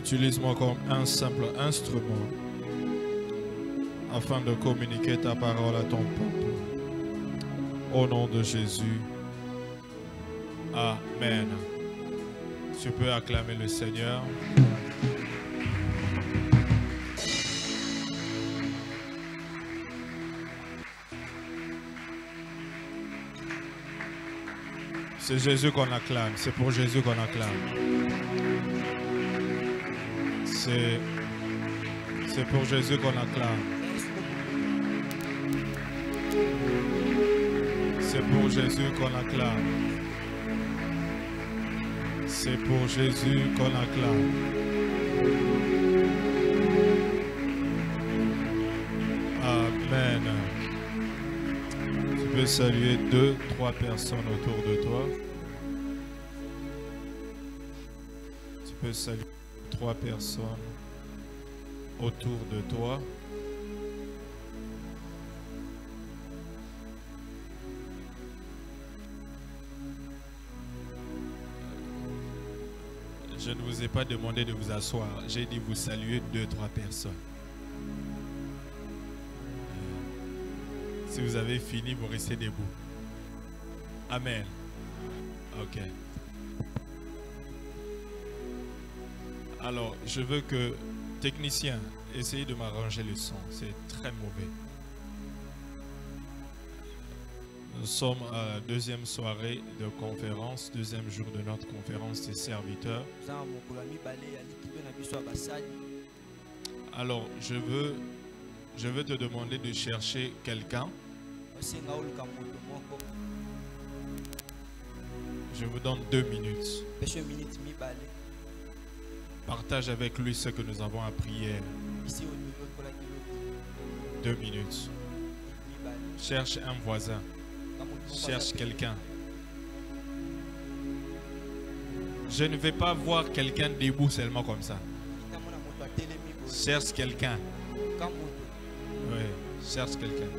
Utilise-moi comme un simple instrument afin de communiquer ta parole à ton peuple. Au nom de Jésus. Amen. Tu peux acclamer le Seigneur. C'est Jésus qu'on acclame. C'est pour Jésus qu'on acclame. C'est pour Jésus qu'on acclame. C'est pour Jésus qu'on acclame. C'est pour Jésus qu'on acclame. Amen. Tu peux saluer 2-3 personnes autour de toi. Tu peux saluer 3 personnes autour de toi. Je ne vous ai pas demandé de vous asseoir. J'ai dit vous saluer 2-3 personnes. Si vous avez fini, vous restez debout. Amen. Ok. Alors, je veux que, technicien, essayez de m'arranger le son. C'est très mauvais. Nous sommes à la deuxième soirée de conférence, deuxième jour de notre conférence des serviteurs. Alors, je veux te demander de chercher quelqu'un. Je vous donne 2 minutes. Partage avec lui ce que nous avons appris hier. 2 minutes. Cherche un voisin. Cherche quelqu'un. Je ne vais pas voir quelqu'un debout seulement comme ça. Cherche quelqu'un. Oui, cherche quelqu'un.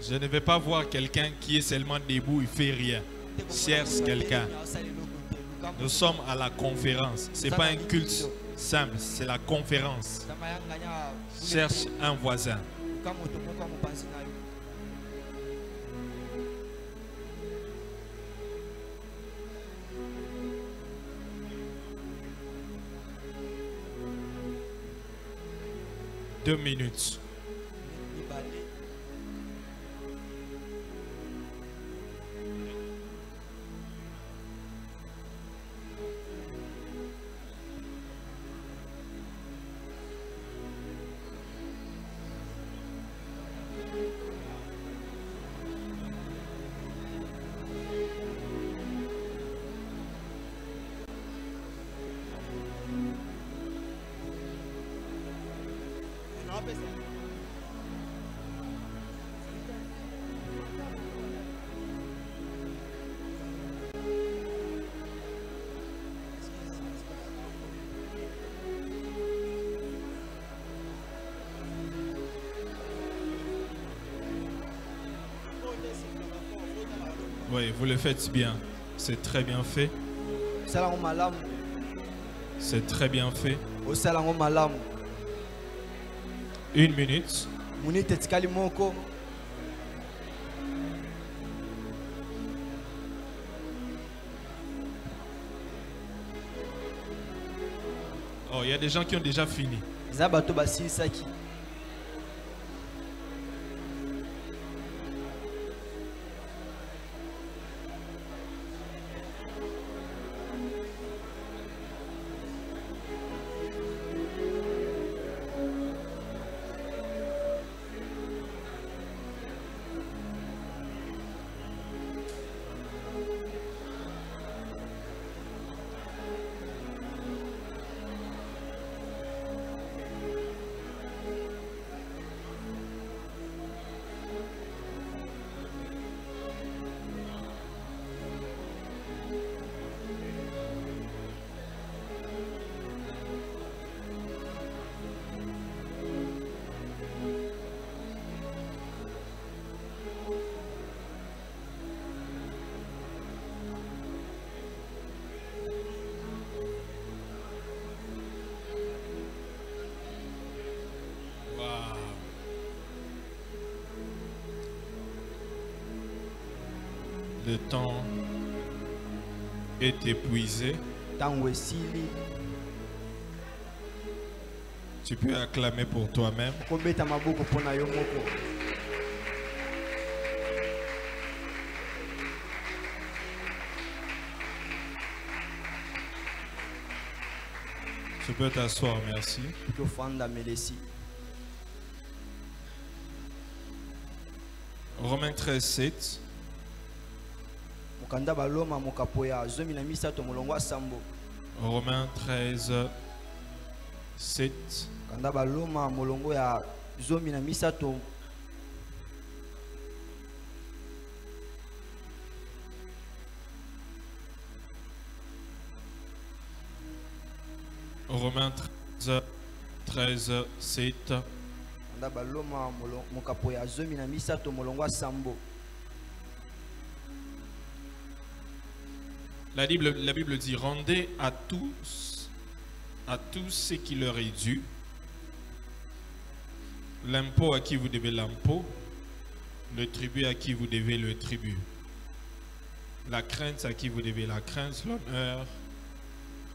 Je ne vais pas voir quelqu'un qui est seulement debout, il ne fait rien. Cherche quelqu'un. Nous sommes à la conférence. Ce n'est pas un culte simple, c'est la conférence. Cherche un voisin. Deux minutes. Oui, vous le faites bien. C'est très bien fait. C'est très bien fait. 1 minute. Oh, il y a des gens qui ont déjà fini. le temps est épuisé, tu peux acclamer pour toi-même. Tu peux t'asseoir, merci. Romains 13, 7. Romains 13, 7. Romains 13, 7. La Bible dit, rendez à tous ce qui leur est dû, l'impôt à qui vous devez l'impôt, le tribut à qui vous devez le tribut, la crainte à qui vous devez la crainte, l'honneur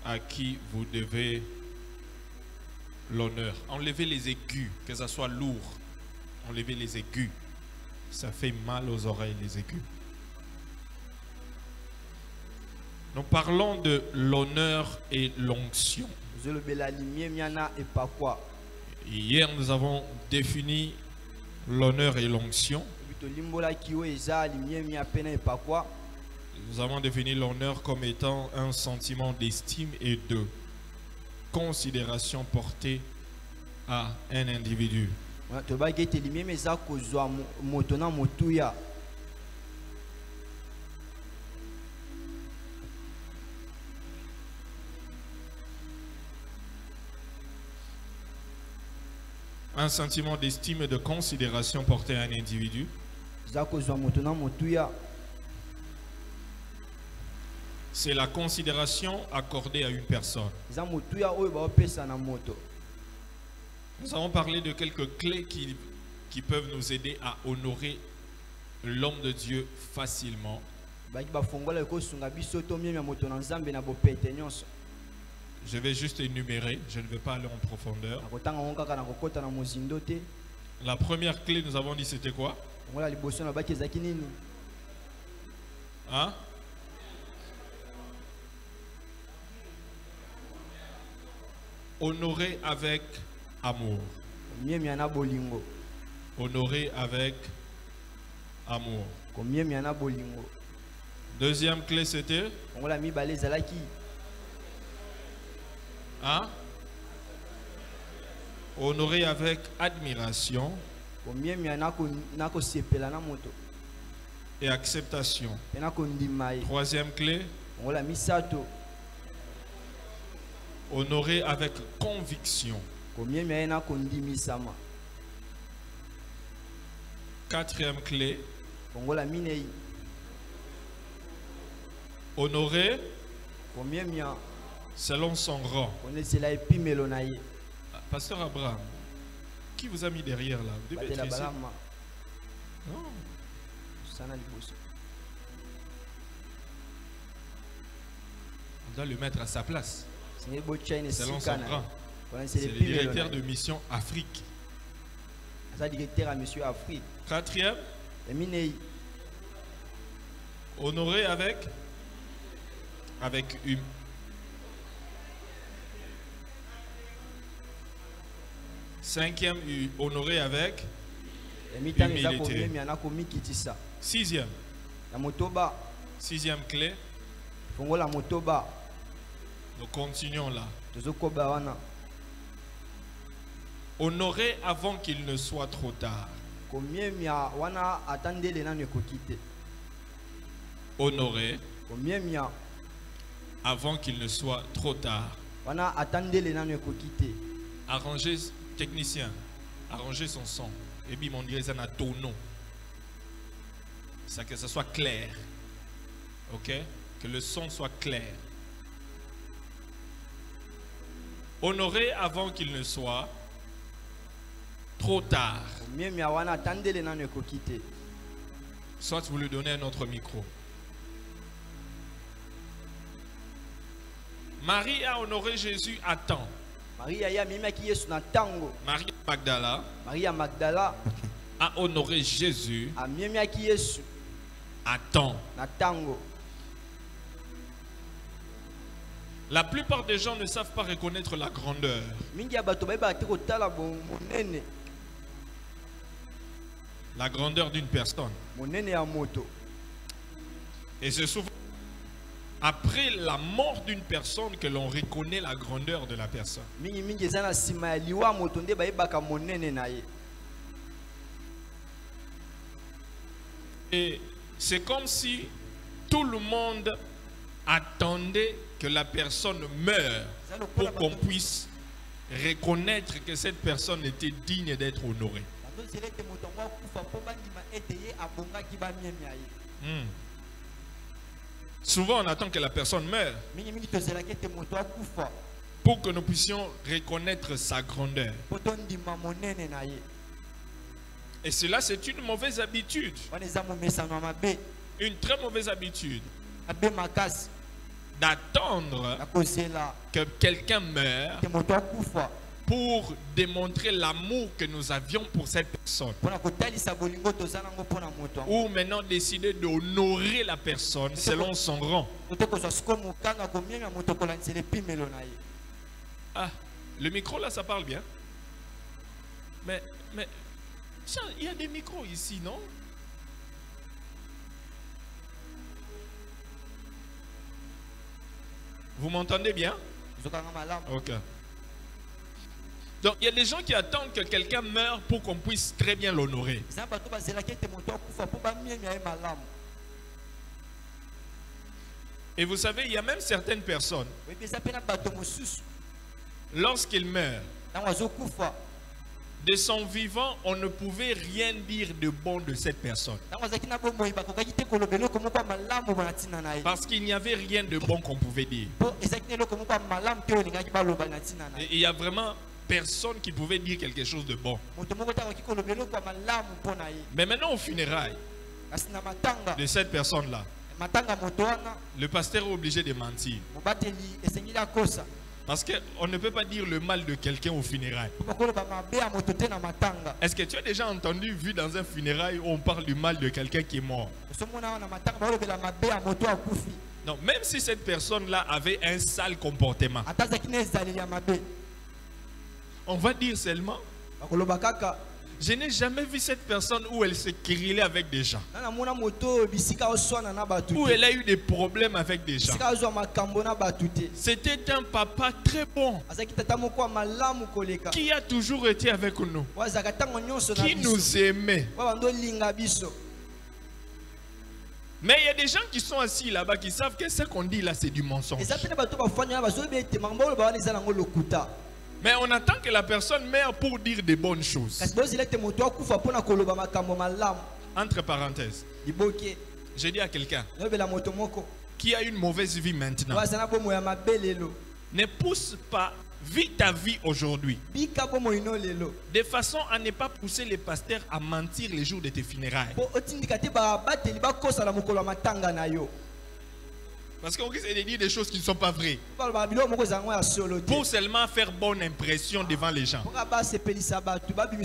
à qui vous devez l'honneur. Enlevez les aigus, que ça soit lourd. Enlevez les aigus. Ça fait mal aux oreilles, les aigus. Nous parlons de l'honneur et l'onction. Hier, nous avons défini l'honneur et l'onction. Nous avons défini l'honneur comme étant un sentiment d'estime et de considération portée à un individu. Un sentiment d'estime et de considération porté à un individu. C'est la considération accordée à une personne. Nous avons parlé de quelques clés qui peuvent nous aider à honorer l'homme de Dieu facilement. Je vais juste énumérer, je ne vais pas aller en profondeur. La première clé, nous avons dit, c'était quoi? Hein? Honorer avec amour. Honorer avec amour. Deuxième clé, c'était? Hein? Honorer avec admiration et acceptation. Troisième clé, honorer avec conviction. Quatrième clé, honorer selon son rang. Pasteur Abraham, qui vous a mis derrière là? Vous devez être ici. Non. On doit le mettre à sa place. Selon son rang. C'est le directeur de mission Afrique. Quatrième, honorer avec une. Cinquième, honorer avec humilité. Sixième clé. Nous continuons là. Honorer avant qu'il ne soit trop tard. Honorer avant qu'il ne soit trop tard. Arranger, technicien, arranger son son. Et puis, on dirait ça un tonneau. Ça, que ça soit clair. Ok? Que le son soit clair. Honorer avant qu'il ne soit trop tard. Soit vous lui donnez un autre micro. Marie a honoré Jésus à temps. Marie Magdala a honoré Jésus à temps. La plupart des gens ne savent pas reconnaître la grandeur. La grandeur d'une personne. Et c'est souvent après la mort d'une personne que l'on reconnaît la grandeur de la personne. Et c'est comme si tout le monde attendait que la personne meure pour qu'on puisse reconnaître que cette personne était digne d'être honorée. Souvent on attend que la personne meure pour que nous puissions reconnaître sa grandeur. Et cela, c'est une mauvaise habitude. Une très mauvaise habitude d'attendre que quelqu'un meure pour démontrer l'amour que nous avions pour cette personne. Ou maintenant décider d'honorer la personne selon son rang. Ah, le micro là, ça parle bien. Mais il y a des micros ici, non? Vous m'entendez bien? Ok. Donc il y a des gens qui attendent que quelqu'un meure pour qu'on puisse très bien l'honorer. Et vous savez, il y a même certaines personnes, lorsqu'ils meurent, de son vivant, on ne pouvait rien dire de bon de cette personne. Parce qu'il n'y avait rien de bon qu'on pouvait dire. Et il y a vraiment personne qui pouvait dire quelque chose de bon. Mais maintenant au funérailles de cette personne-là, le pasteur est obligé de mentir. Parce qu'on ne peut pas dire le mal de quelqu'un au funérailles. Est-ce que tu as déjà entendu, vu dans un funérail où on parle du mal de quelqu'un qui est mort? Non, même si cette personne-là avait un sale comportement, on va dire seulement, je n'ai jamais vu cette personne où elle se querellait avec des gens, où elle a eu des problèmes avec des gens. C'était un papa très bon, qui a toujours été avec nous, qui nous aimait. Mais il y a des gens qui sont assis là-bas qui savent que ce qu'on dit là, c'est du mensonge. Mais on attend que la personne meure pour dire des bonnes choses. Entre parenthèses, je dis à quelqu'un qui a une mauvaise vie maintenant, ne pousse pas, vis ta vie aujourd'hui de façon à ne pas pousser les pasteurs à mentir les jours de tes funérailles. Parce qu'on risque de dire des choses qui ne sont pas vraies pour seulement faire bonne impression devant les gens.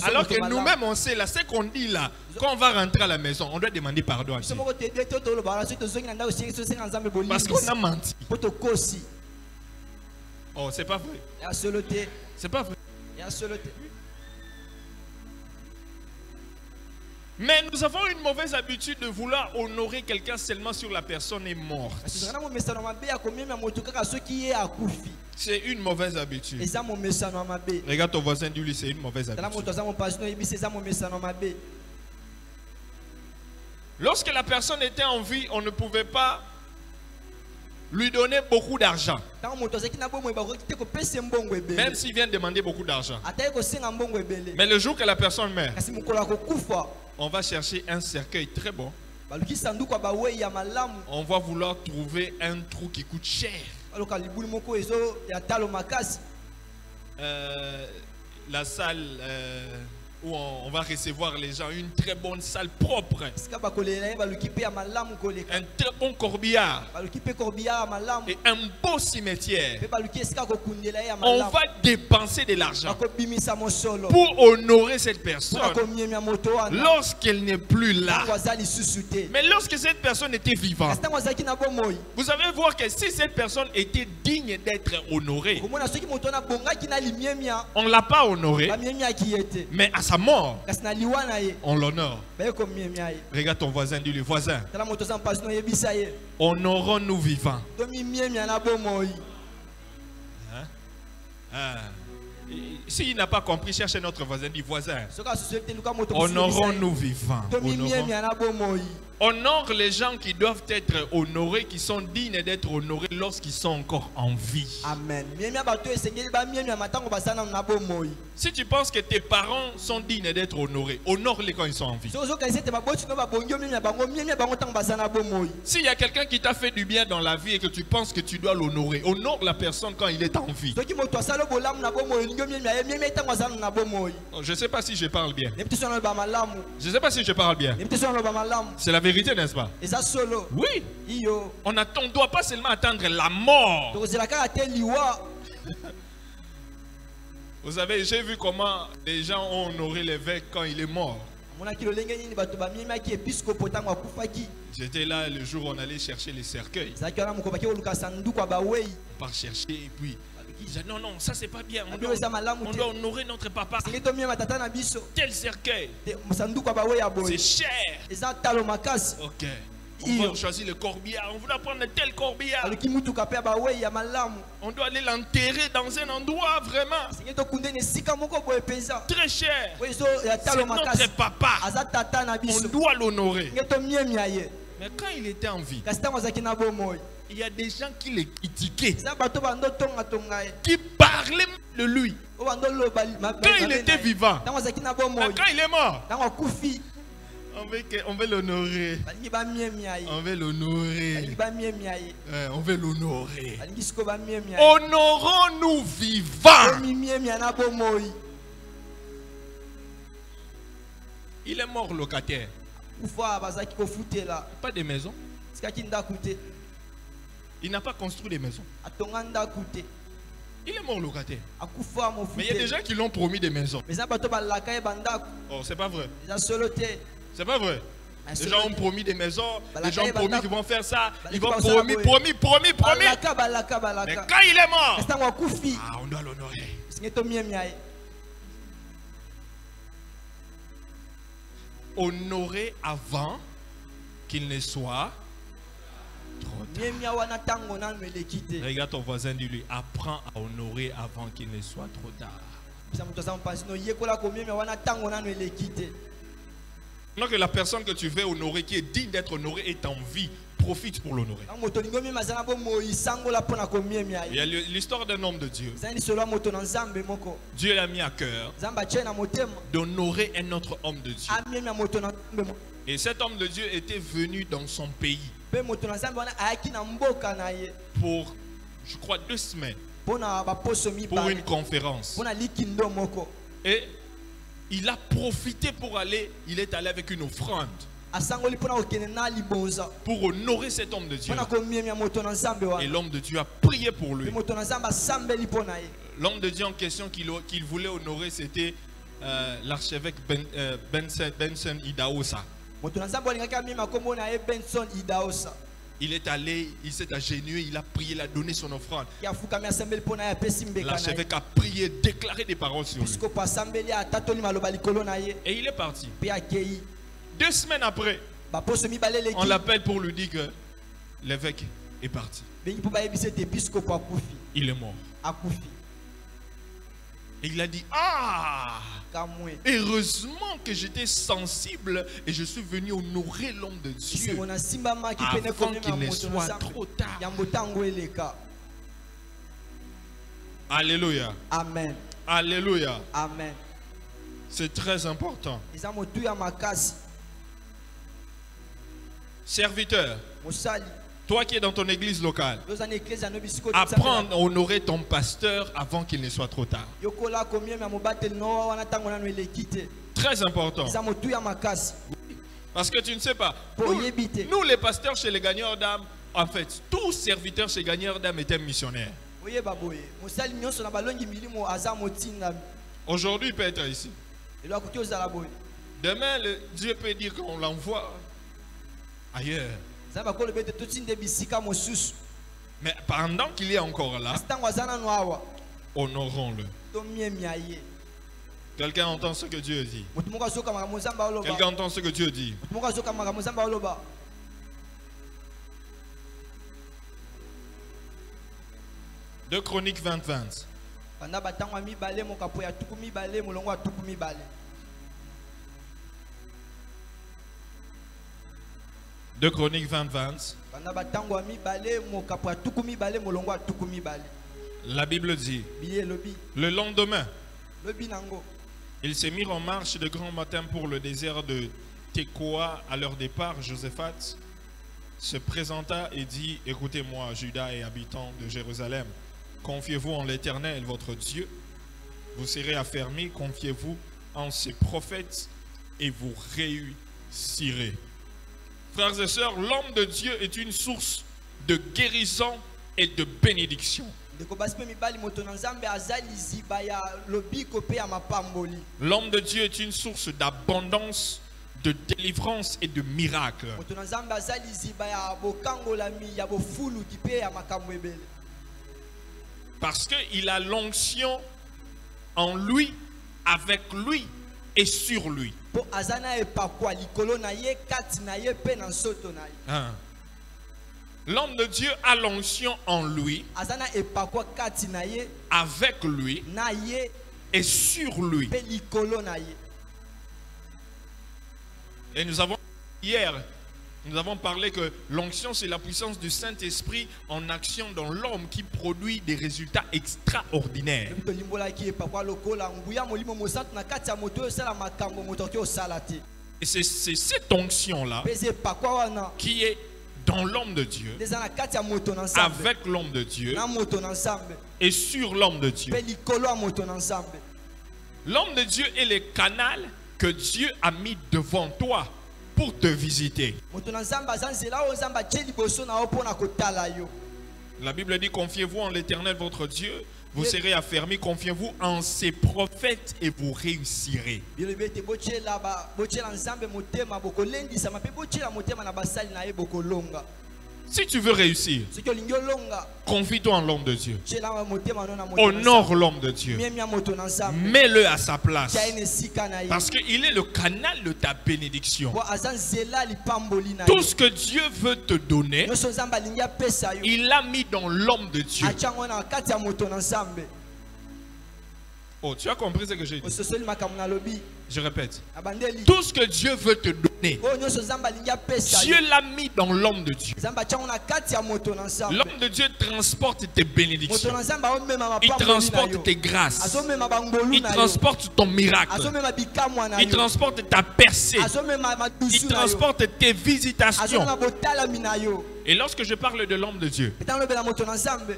Alors que nous-mêmes on sait là, ce qu'on dit là, quand on va rentrer à la maison, on doit demander pardon à Dieu. Parce qu'on a menti. Oh, c'est pas vrai. C'est pas vrai. Mais nous avons une mauvaise habitude de vouloir honorer quelqu'un seulement sur la personne est morte. C'est une mauvaise habitude. Regarde ton voisin, dis-lui, c'est une mauvaise habitude. Lorsque la personne était en vie, on ne pouvait pas lui donner beaucoup d'argent. Même s'il vient demander beaucoup d'argent. Mais le jour que la personne meurt, on va chercher un cercueil très bon. On va vouloir trouver un trou qui coûte cher. La salle où on va recevoir les gens, une très bonne salle propre, un très bon corbillard et un beau cimetière. On va dépenser de l'argent pour honorer cette personne lorsqu'elle n'est plus là. Mais lorsque cette personne était vivante, vous allez voir que si cette personne était digne d'être honorée, on ne l'a pas honorée, mais à sa mort, on l'honore. Regarde ton voisin, dis-lui, voisin, honorons-nous vivants. Hein? S'il n'a pas compris, cherchez notre voisin, dit voisin, honorons-nous vivants. Honore les gens qui doivent être honorés, qui sont dignes d'être honorés lorsqu'ils sont encore en vie. Amen. Si tu penses que tes parents sont dignes d'être honorés, honore-les quand ils sont en vie. S'il y a quelqu'un qui t'a fait du bien dans la vie et que tu penses que tu dois l'honorer, honore la personne quand il est en vie. Je ne sais pas si je parle bien. Je ne sais pas si je parle bien. C'est la vérité, n'est-ce pas? Oui. On ne doit pas seulement attendre la mort. Vous savez, j'ai vu comment les gens ont honoré l'évêque quand il est mort. J'étais là le jour où on allait chercher les cercueils. On part chercher et puis il disait non, non, ça c'est pas bien. On doit honorer notre papa. Tel cercueil, c'est cher. Ok. On va choisir le corbillard. On voulait prendre tel corbillard. On doit aller l'enterrer dans un endroit vraiment très cher. C'est notre papa. On doit l'honorer. Mais quand il était en vie, il y a des gens qui le critiquaient, qui parlaient de lui. Quand il était vivant, quand il est mort, on veut l'honorer. On veut l'honorer. On veut l'honorer. Honorons-nous vivants. Il est mort locataire. Pas de maison. Il n'a pas construit des maisons. Il est mort locataire. Mais il y a des gens qui l'ont promis des maisons. Oh, c'est pas vrai. C'est pas vrai. Les gens ont promis des maisons. Les gens ont promis qu'ils vont faire ça. Ils vont promis. Mais quand il est mort, on doit l'honorer. Honorer avant qu'il ne soit trop tard. Regarde ton voisin, dis-lui, apprends à honorer avant qu'il ne soit trop tard. Donc que la personne que tu veux honorer, qui est digne d'être honorée, est en vie, profite pour l'honorer. Il y a l'histoire d'un homme de Dieu. Dieu l'a mis à cœur d'honorer un autre homme de Dieu. Et cet homme de Dieu était venu dans son pays pour, je crois, 2 semaines pour une conférence. Et il a profité pour aller, il est allé avec une offrande pour honorer cet homme de Dieu. Et l'homme de Dieu a prié pour lui. L'homme de Dieu en question qu'il voulait honorer, c'était l'archevêque Benson Idahosa. Il est allé, il s'est agenouillé, il a prié, il a donné son offrande. L'archevêque a prié, déclaré des paroles sur lui. Et il est parti. 2 semaines après, on l'appelle pour lui dire que l'évêque est parti. Il est mort. Et il a dit, ah, heureusement que j'étais sensible et je suis venu honorer l'homme de Dieu avant qu'il ne soit trop tard. Alléluia. Amen. Alléluia. Amen. C'est très important. Serviteur, toi qui es dans ton église locale, apprends à honorer ton pasteur avant qu'il ne soit trop tard. Très important. Parce que tu ne sais pas. Nous, les pasteurs chez les gagneurs d'âme, en fait, tous serviteurs chez gagneurs d'âme étaient missionnaires. Aujourd'hui, il peut être ici. Demain, Dieu peut dire qu'on l'envoie ailleurs. Mais pendant qu'il est encore là, honorons-le. Quelqu'un entend ce que Dieu dit. Quelqu'un entend ce que Dieu dit. 2 Chroniques 20:20. 2 Chroniques 20:20. La Bible dit, le lendemain, ils se mirent en marche de grand matin pour le désert de Tekoa. À leur départ, Josaphat se présenta et dit, écoutez-moi, Juda et habitants de Jérusalem, confiez-vous en l'Éternel, votre Dieu. Vous serez affermis, confiez-vous en ses prophètes et vous réussirez. Frères et sœurs, l'homme de Dieu est une source de guérison et de bénédiction. L'homme de Dieu est une source d'abondance, de délivrance et de miracles. Parce qu'il a l'onction en lui, avec lui et sur lui. L'homme de Dieu a l'onction en lui, avec lui et sur lui. Et nous avons hier, nous avons parlé que l'onction c'est la puissance du Saint-Esprit en action dans l'homme qui produit des résultats extraordinaires. Et c'est cette onction-là qui est dans l'homme de Dieu, avec l'homme de Dieu et sur l'homme de Dieu. L'homme de Dieu est le canal que Dieu a mis devant toi pour te visiter. La Bible dit, confiez-vous en l'Éternel votre Dieu, vous serez affermis, confiez-vous en ses prophètes et vous réussirez. Si tu veux réussir, confie-toi en l'homme de Dieu. Honore l'homme de Dieu. Mets-le à sa place. Parce qu'il est le canal de ta bénédiction. Tout ce que Dieu veut te donner, il l'a mis dans l'homme de Dieu. Oh, tu as compris ce que j'ai dit? Je répète. Tout ce que Dieu veut te donner, Dieu l'a mis dans l'homme de Dieu. L'homme de Dieu transporte tes bénédictions. Il transporte tes grâces. Il transporte ton miracle. Il transporte ta percée. Il transporte tes visitations. Et lorsque je parle de l'homme de Dieu,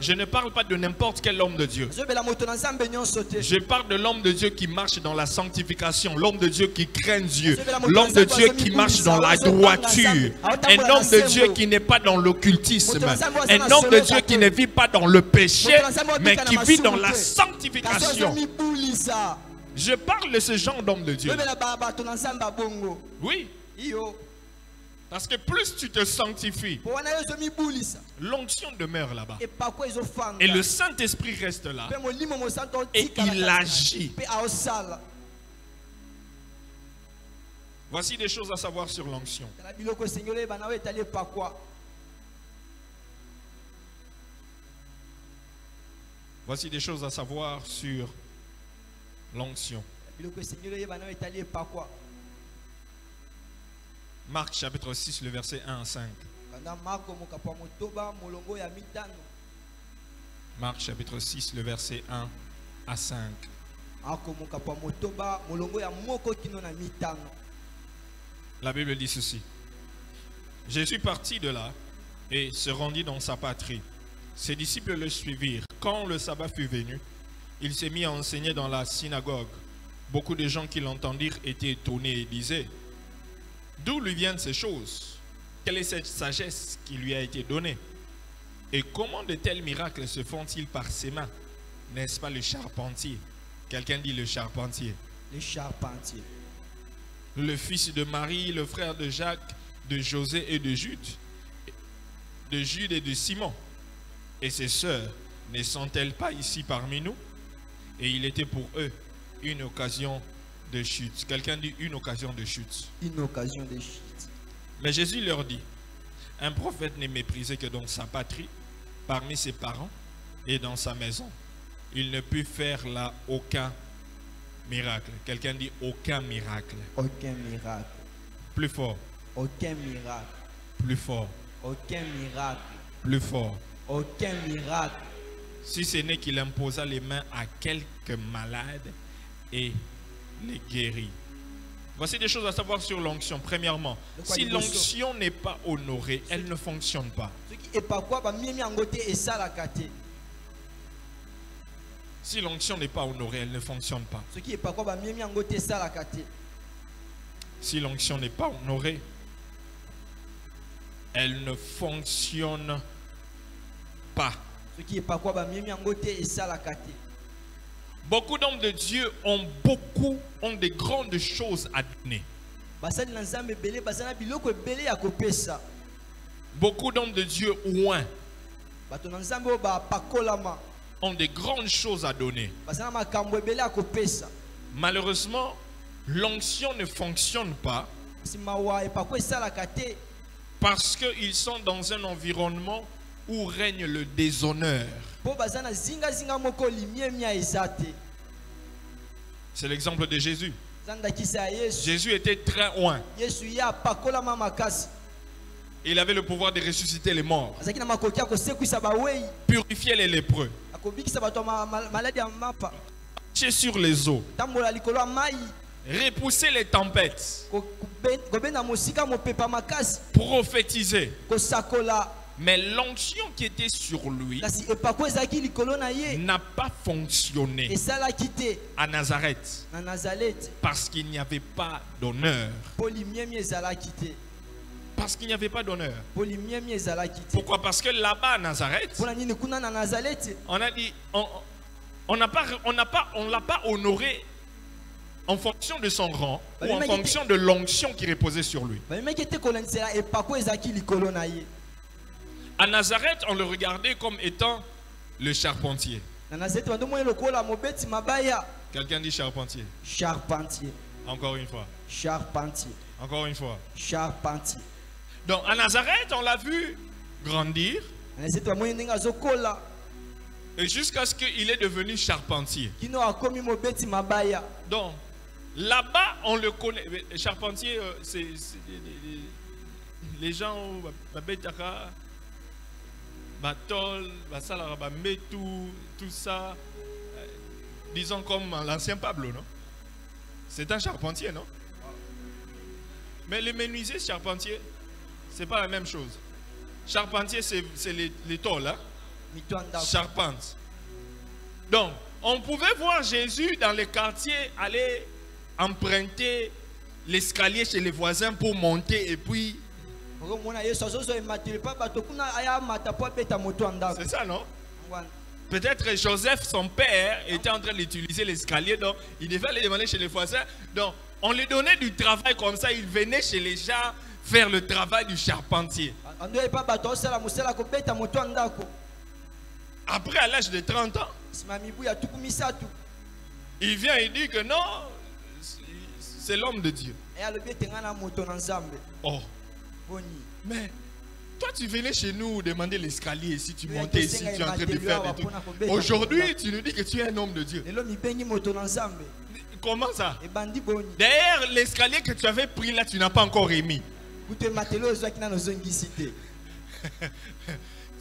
je ne parle pas de n'importe quel homme de Dieu. Je parle de l'homme de Dieu qui marche dans la sanctification, l'homme de Dieu qui craint Dieu, l'homme de Dieu qui marche dans la droiture, un homme de Dieu qui n'est pas dans l'occultisme, un homme de Dieu qui ne vit pas dans le péché, mais qui vit dans la sanctification. Je parle de ce genre d'homme de Dieu. Oui. Parce que plus tu te sanctifies, l'onction demeure là-bas. Et le Saint-Esprit reste là. Et il agit. Voici des choses à savoir sur l'onction. Voici des choses à savoir sur l'onction. Marc chapitre 6, le verset 1 à 5. Marc chapitre 6, le verset 1 à 5. La Bible dit ceci. Jésus partit de là et se rendit dans sa patrie. Ses disciples le suivirent. Quand le sabbat fut venu, il s'est mis à enseigner dans la synagogue. Beaucoup de gens qui l'entendirent étaient étonnés et disaient, d'où lui viennent ces choses? Quelle est cette sagesse qui lui a été donnée? Et comment de tels miracles se font-ils par ses mains? N'est-ce pas le charpentier? Quelqu'un dit le charpentier. Le charpentier. Le fils de Marie, le frère de Jacques, de José et de Jude et de Simon. Et ses sœurs ne sont-elles pas ici parmi nous? Et il était pour eux une occasion de chute. Quelqu'un dit une occasion de chute. Une occasion de chute. Mais Jésus leur dit, un prophète n'est méprisé que dans sa patrie, parmi ses parents et dans sa maison. Il ne peut faire là aucun miracle. Quelqu'un dit aucun miracle. Aucun miracle. Plus fort. Aucun miracle. Plus fort. Aucun miracle. Plus fort. Aucun miracle. Si ce n'est qu'il imposa les mains à quelques malades et les guérit. Voici des choses à savoir sur l'onction. Premièrement, si l'onction n'est pas honorée, elle ne fonctionne pas. Si l'onction n'est pas honorée, elle ne fonctionne pas. Si l'onction n'est pas honorée, elle ne fonctionne pas. Beaucoup d'hommes de Dieu ont des grandes choses à donner. Beaucoup d'hommes de Dieu ouin ont des grandes choses à donner. Malheureusement, l'onction ne fonctionne pas parce qu'ils sont dans un environnement où règne le déshonneur. C'est l'exemple de Jésus. Jésus était très loin. Il avait le pouvoir de ressusciter les morts, purifier les lépreux, marcher sur les eaux, repousser les tempêtes, prophétiser. Mais l'onction qui était sur lui n'a pas fonctionné à Nazareth parce qu'il n'y avait pas d'honneur. Parce qu'il n'y avait pas d'honneur. Pourquoi? Parce que là-bas à Nazareth, on a dit, on l'a pas honoré en fonction de son rang ou en fonction de l'onction qui reposait sur lui. À Nazareth, on le regardait comme étant le charpentier. Quelqu'un dit charpentier. Charpentier. Encore une fois. Charpentier. Encore une fois. Charpentier. Donc à Nazareth, on l'a vu grandir. Et jusqu'à ce qu'il est devenu charpentier. Donc là-bas, on le connaît. Charpentier, c'est les gens, Batol, tout ça, disons comme l'ancien Pablo, non? C'est un charpentier, non? Mais le menuisier charpentier, c'est pas la même chose. Charpentier, c'est les tôles, hein? Charpente. Donc, on pouvait voir Jésus dans les quartiers aller emprunter l'escalier chez les voisins pour monter et puis... C'est ça, non? Peut-être Joseph, son père, était en train d'utiliser l'escalier, donc il devait aller demander chez les voisins. Donc, on lui donnait du travail comme ça, il venait chez les gens faire le travail du charpentier. Après, à l'âge de 30 ans, il vient et dit que non, c'est l'homme de Dieu. Oh. Mais toi, tu venais chez nous demander l'escalier. Si tu montais ici, tu es en train de faire des trucs. Aujourd'hui, tu nous dis que tu es un homme de Dieu. Comment ça? D'ailleurs, l'escalier que tu avais pris là, tu n'as pas encore émis.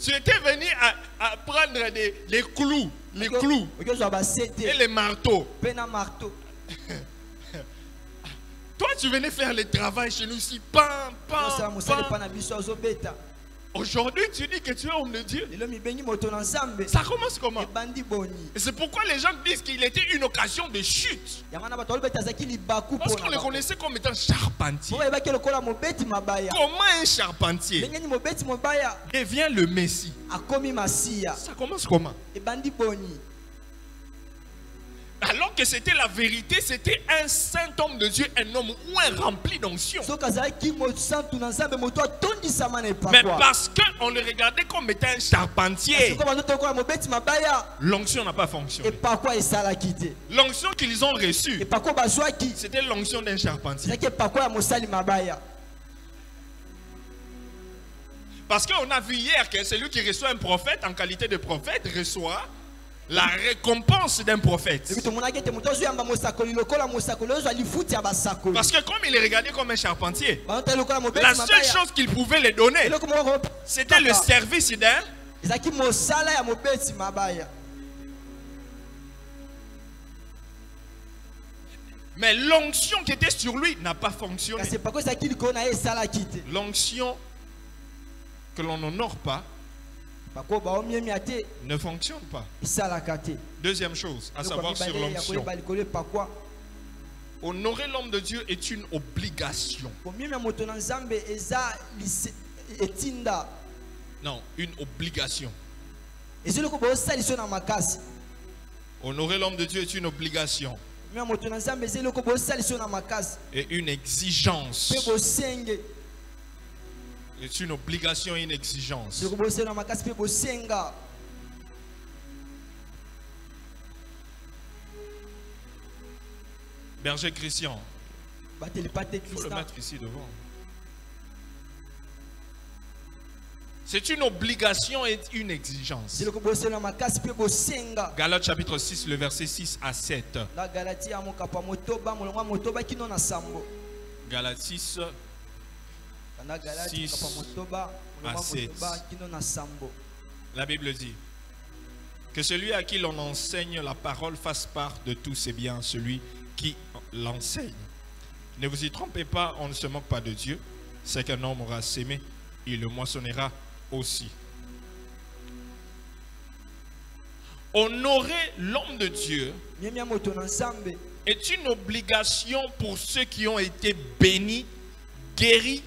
Tu étais venu à prendre les clous, et les marteaux. Toi, tu venais faire le travail chez nous ici. Aujourd'hui, tu dis que tu es homme de Dieu. lelo mibengi moto na nzambe Ça commence comment? ebandi boni Et c'est pourquoi les gens disent qu'il était une occasion de chute. yango na bato balobeti azalaki libaku Parce qu'on le connaissait comme étant charpentier. po bayebaki lokola mobeti mabaya Comment un charpentier ndenge nini mobeti mobaya devient le Messie? akomi masiya Ça commence comment? ebandi boni Alors que c'était la vérité, c'était un saint homme de Dieu, un homme ou un rempli d'onction. soki azalaki mosantu na nzambe moto atondisama na Mais epakwa parce qu'on le regardait comme étant un charpentier, soko bandoto lokola mobeti mabaya l'onction n'a pas fonctionné. epakwa esalaki te L'onction qu'ils ont reçue, epakwa bazwaki c'était l'onction d'un charpentier. ezalaki epakwa ya mosali mabaya Parce qu'on a vu hier que celui qui reçoit un prophète en qualité de prophète reçoit la récompense d'un prophète. ebi tomonaki ete moto azoyamba mosakoli lokola mosakoli ozwa lifuti ya basakoli Parce que comme il est regardé comme un charpentier, banotali lokola mobeti la seule mabaya chose qu'il pouvait lui donner, eloko moko c'était le service d'un. ezalaki mosala ya mobeti mabaya Mais l'onction qui était sur lui n'a pas fonctionné. kasi epakwa ezalaki likolo na ye esalaki te L'onction que l'on n'honore pas epakwa baomiemia te ne fonctionne pas. esalaka te Deuxième chose, à savoir sur ya l'onction. koyeba likolo epakwa Honorer l'homme de Dieu est une obligation. komiemia moto na nzambe eza etinda Non, une obligation. eza eloko boosaliso na makasi Honorer l'homme de Dieu est une obligation komiemia moto na nzambe eza eloko boosaliso na makasi et une exigence. mpe bosenge C'est une obligation et une exigence. eloko boosali na makasi mpe bosenga Berger Christian, bateli pa te il faut le kristan mettre ici devant. C'est une obligation et une exigence. eloko boosali na makasi mpe bosenga Galates chapitre 6, le verset 6 à 7. na galati ya mokapa motoba molongo ya motoba kino na sambo Galates 6, na galati 6 mokapa motoba molongo à ya motoba 7. kino na sambo la Bible dit que celui à qui l'on enseigne la parole fasse part de tous ses biens, celui qui l'enseigne. Ne vous y trompez pas, on ne se moque pas de Dieu. C'est qu'un homme aura sémé, il le moissonnera aussi. Honorer l'homme de Dieu miemia moto na nzambe est une obligation pour ceux qui ont été bénis, guéris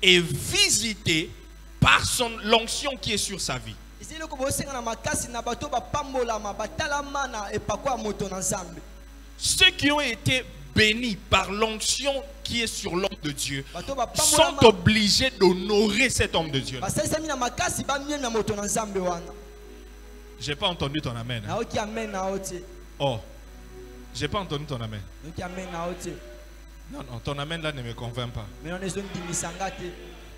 et visités par l'onction qui est sur sa vie. eza eloko bosenga na makasi na bato bapambolama batalama na epakwa ya moto na nzambe Ceux qui ont été bénis par l'onction qui est sur l'homme de Dieu bato sont bapambolama obligés d'honorer cet homme de Dieu. basalisami na makasi bamiemia moto na nzambe wana J'ai pas entendu ton amen. naoki amen na yo te Oh, j'ai pas entendu ton amen. noki amen na yo te Non, non, ton amen là ne me convainc pas. me wana ezondimisanga te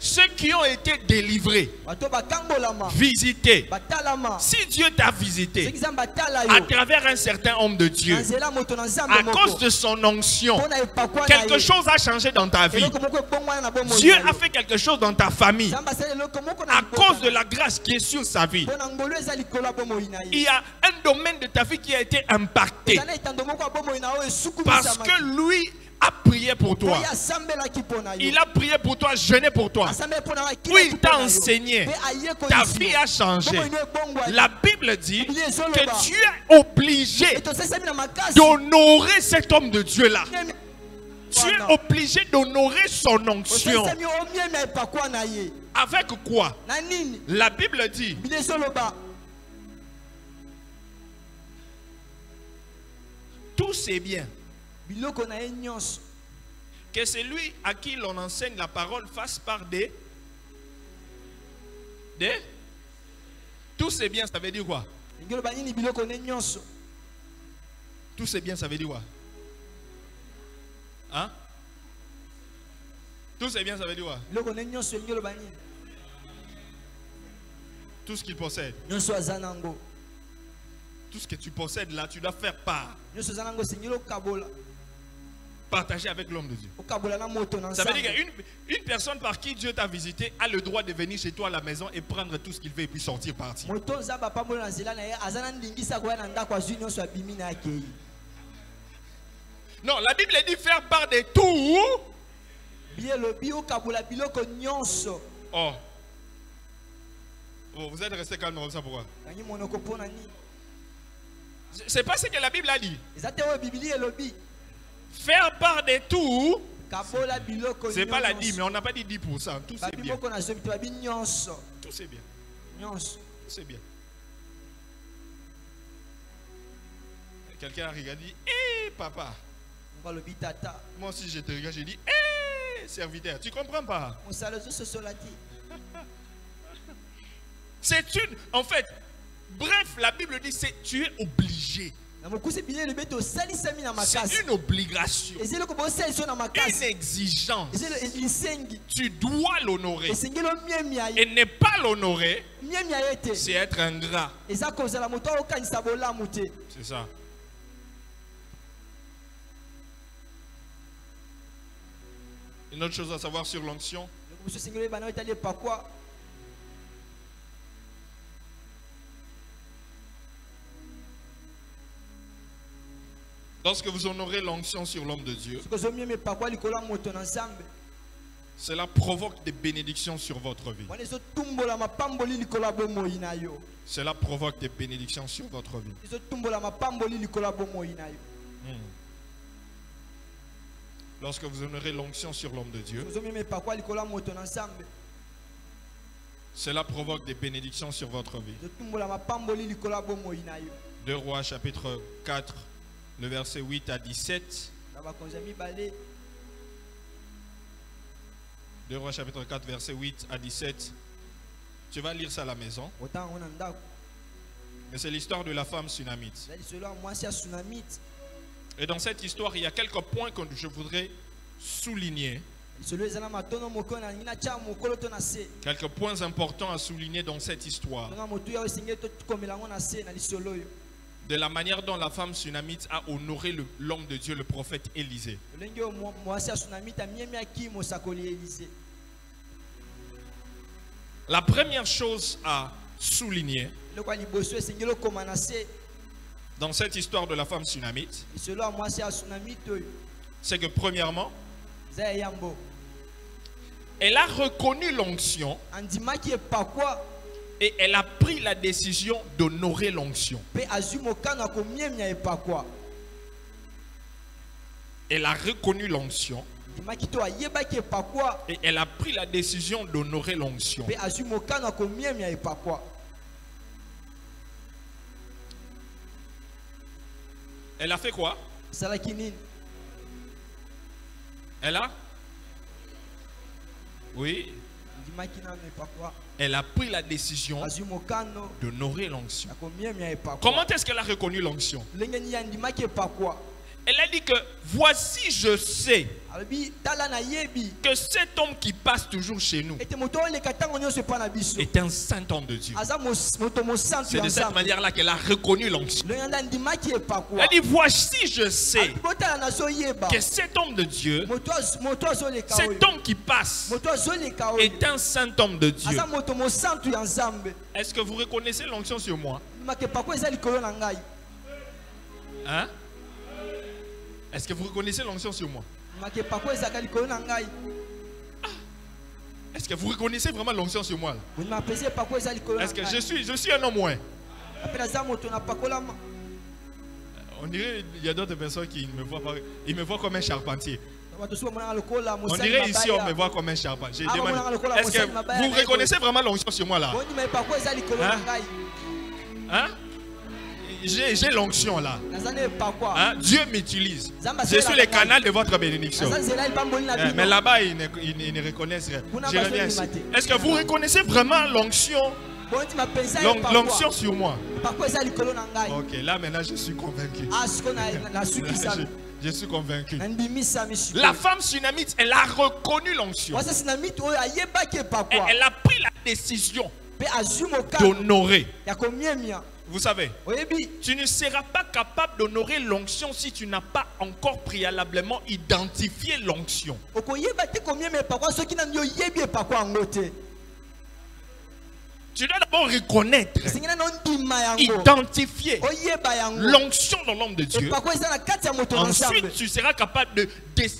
Ceux qui ont été délivrés, bato bakambolama visités, batalama si Dieu t'a soki visité nzambe atala à yo travers un certain homme de Dieu, na nzela moto na nzambe à cause moko de son onction, mpo na epakwa na quelque ye chose a changé dans ta vie. eloko moko ebongwana na bomoi Dieu na a yo. fait quelque chose dans ta famille nzambe asali eloko moko na à liboka cause de na la grâce qui est sur sa vie. mpo na ngolu eza likolo ya bomoi na Il ye y a un domaine de ta vie qui a été impacté eza na etando moko ya bomoi na yo parce esukumisamaki que lui a prié pour mpo toi. ye asambelaki mpo na yo Il a prié pour toi, jeûné pour toi. asambeli mpo na yo Oui, il akilaki t'a mpo na yo. enseigné. Mpe Ta ayekolisi vie yo. a changé. Bomoi no ebongwani. La Bible dit Bible ezoloba. que tu es obligé Et tosalisami na makasi d'honorer cet homme de Dieu-là. Miemi- Tu es Wana. obligé d'honorer son onction. osalisami omiemia epakwa na ye Avec quoi? na nini La Bible dit bino ezoloba tous ces biens, biloko na ye nyonso que celui à qui l'on enseigne la parole fasse part des tous ces biens, ça veut dire quoi? lingi oloba nini biloko ne nyonso Tous ces biens, ça veut dire quoi? Hein? Tous ces biens, ça veut dire quoi? biloko ne nyonso lingi oloba nini Tout ce qu'il possède. nyonso aza nango Tout ce que tu possèdes là, tu dois faire part. nyonso aza nango osengeli okabola Partager avec l'homme de Dieu. okabola na moto na Ça veut dire nzambe qu'une personne par qui Dieu t'a visité a le droit de venir chez toi à la maison et prendre tout ce qu'il veut et puis sortir partir. moto nzambe apambola na nzela na ye aza na ndingisa koya na ndako azwi nyonso abimi na akei Non, la Bible dit faire part de tout. bi elobi okabola biloko nyonso Oh. Oh, vous êtes resté calme comme ça, pourquoi? Nani monoko pona ni. C'est pas ce que la Bible a dit. Ezate o Biblia elobi. Faire part de tout, Kabola biloko. c'est pas la 10, mais on n'a pas dit 10%. Tout c'est bien. Babimoko na zomi to babi nyonso. Tout c'est bien. Nyonso. C'est bien. Quelqu'un a regardé, dit, hé papa. Ngalobi tata. Moi aussi je te regarde, j'ai dit, hé serviteur. Tu comprends pas? Mosala zo solati. C'est une, en fait, bref, la Bible dit, c'est tu es obligé. C'est une obligation, une exigence. Tu dois l'honorer. Et ne pas l'honorer, c'est être ingrat. C'est ça. Une autre chose à savoir sur l'onction. Lorsque vous honorez l'onction sur l'homme de Dieu, cela provoque des bénédictions sur votre vie. Cela provoque des bénédictions sur votre vie. Lorsque vous honorez l'onction sur l'homme de Dieu, cela provoque des bénédictions sur votre vie. 2 Rois chapitre 4, le verset 8 à 17. 2 Rois chapitre 4, verset 8 à 17. Tu vas lire ça à la maison. Mais c'est l'histoire de la femme sunamite. Et dans cette histoire, il y a quelques points que je voudrais souligner. Quelques points importants à souligner dans cette histoire. De la manière dont la femme sunamite a honoré l'homme de Dieu, le prophète Élisée. La première chose à souligner dans cette histoire de la femme sunamite, c'est que premièrement, elle a reconnu l'onction et elle a pris la décision d'honorer l'onction. Elle a reconnu l'onction et elle a pris la décision d'honorer l'onction. Elle a fait quoi? Elle a? Oui. Elle a pris la décision d'honorer l'onction. Comment est-ce qu'elle a reconnu l'onction? Elle a dit que voici je sais que cet homme qui passe toujours chez nous est un saint homme de Dieu. C'est de cette manière-là qu'elle a reconnu l'onction. Elle a dit voici je sais que cet homme de Dieu, cet homme qui passe est un saint homme de Dieu. Est-ce que vous reconnaissez l'onction sur moi? Hein? Est-ce que vous reconnaissez l'onction sur moi? Est-ce que vous reconnaissez vraiment l'onction sur moi? Est-ce que je suis un homme moins? On dirait qu'il y a d'autres personnes qui me voient pas. Ils me voient comme un charpentier. On dirait ici on me voit comme un charpentier. Est-ce que vous reconnaissez vraiment l'onction sur moi là? Hein? J'ai l'onction là. Hein? Dieu m'utilise. Je suis le canal de votre bénédiction. Mais là-bas, ils ne reconnaissent rien. Je reviens ici. Est-ce que vous reconnaissez vraiment l'onction sur moi? Ok, là maintenant je suis convaincu. Je suis convaincu. La femme sunamite, elle a reconnu l'onction. Et elle a pris la décision d'honorer. Vous savez, tu ne seras pas capable d'honorer l'onction si tu n'as pas encore préalablement identifié l'onction. Tu dois d'abord reconnaître, identifier l'onction dans l'homme de Dieu. Ensuite, tu seras capable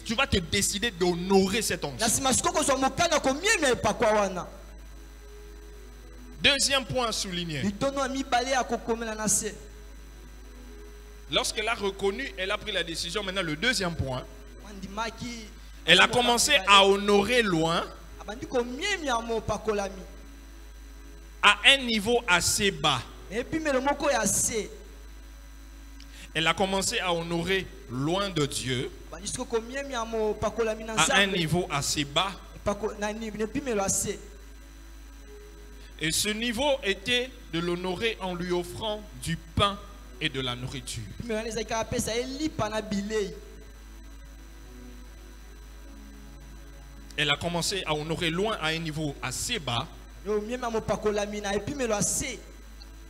tu vas te décider d'honorer cette onction. Deuxième point à souligner. Lorsqu'elle a reconnu, elle a pris la décision. Maintenant, le deuxième point. Elle a commencé à honorer loin à un niveau assez bas. Elle a commencé à honorer loin de Dieu à un niveau assez bas. Et ce niveau était de l'honorer en lui offrant du pain et de la nourriture. Elle a commencé à honorer loin à un niveau assez bas.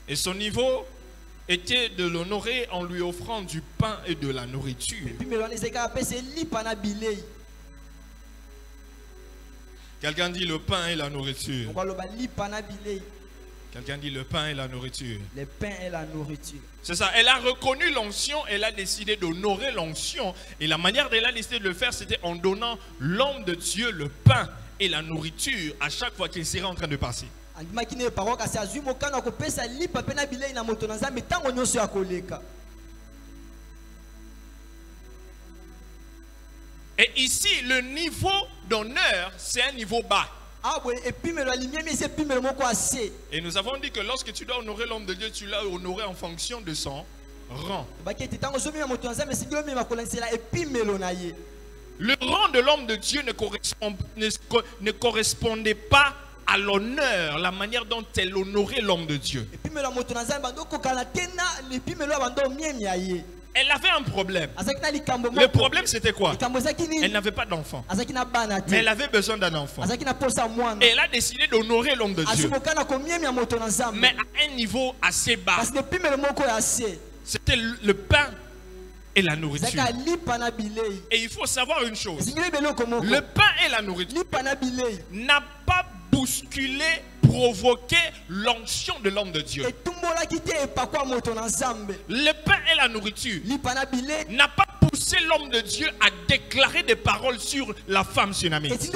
Et son niveau était de l'honorer en lui offrant du pain et de la nourriture. Quelqu'un dit le pain et la nourriture. Quelqu'un dit le pain et la nourriture. Le pain et la nourriture. C'est ça. Elle a reconnu l'onction. Elle a décidé d'honorer l'onction. Et la manière dont elle a décidé de le faire, c'était en donnant l'homme de Dieu le pain et la nourriture à chaque fois qu'il serait en train de passer. Et ici, le niveau d'honneur, c'est un niveau bas. Et nous avons dit que lorsque tu dois honorer l'homme de Dieu, tu l'as honoré en fonction de son rang. Le rang de l'homme de Dieu ne correspondait pas à l'honneur, la manière dont elle honorait l'homme de Dieu. Elle avait un problème. Le problème c'était quoi? Elle n'avait pas d'enfant. Mais elle avait besoin d'un enfant. Et elle a décidé d'honorer l'homme de Dieu. Mais à un niveau assez bas. C'était le pain et la nourriture. Et il faut savoir une chose. Le pain et la nourriture n'a pas bousculé, provoqué l'onction de l'homme de Dieu. Le pain et la nourriture n'a pas poussé l'homme de Dieu à déclarer des paroles sur la femme tsunamite.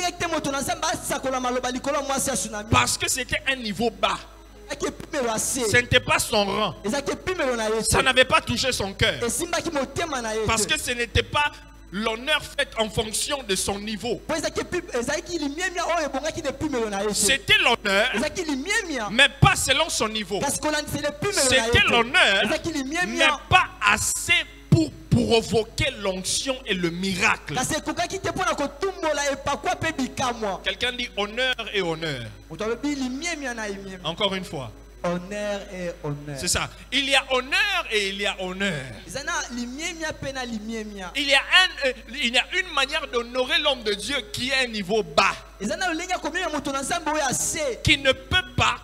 Parce que c'était un niveau bas. Ce n'était pas son rang. Ça n'avait pas touché son cœur. Parce que ce n'était pas l'honneur fait en fonction de son niveau. C'était l'honneur, mais pas selon son niveau. C'était l'honneur, mais pas assez pour provoquer l'onction et le miracle. Quelqu'un dit honneur et honneur. Encore une fois. Honneur et honneur. C'est ça. Il y a honneur et il y a honneur. Il y a une manière d'honorer l'homme de Dieu qui est à un niveau bas. Qui ne peut pas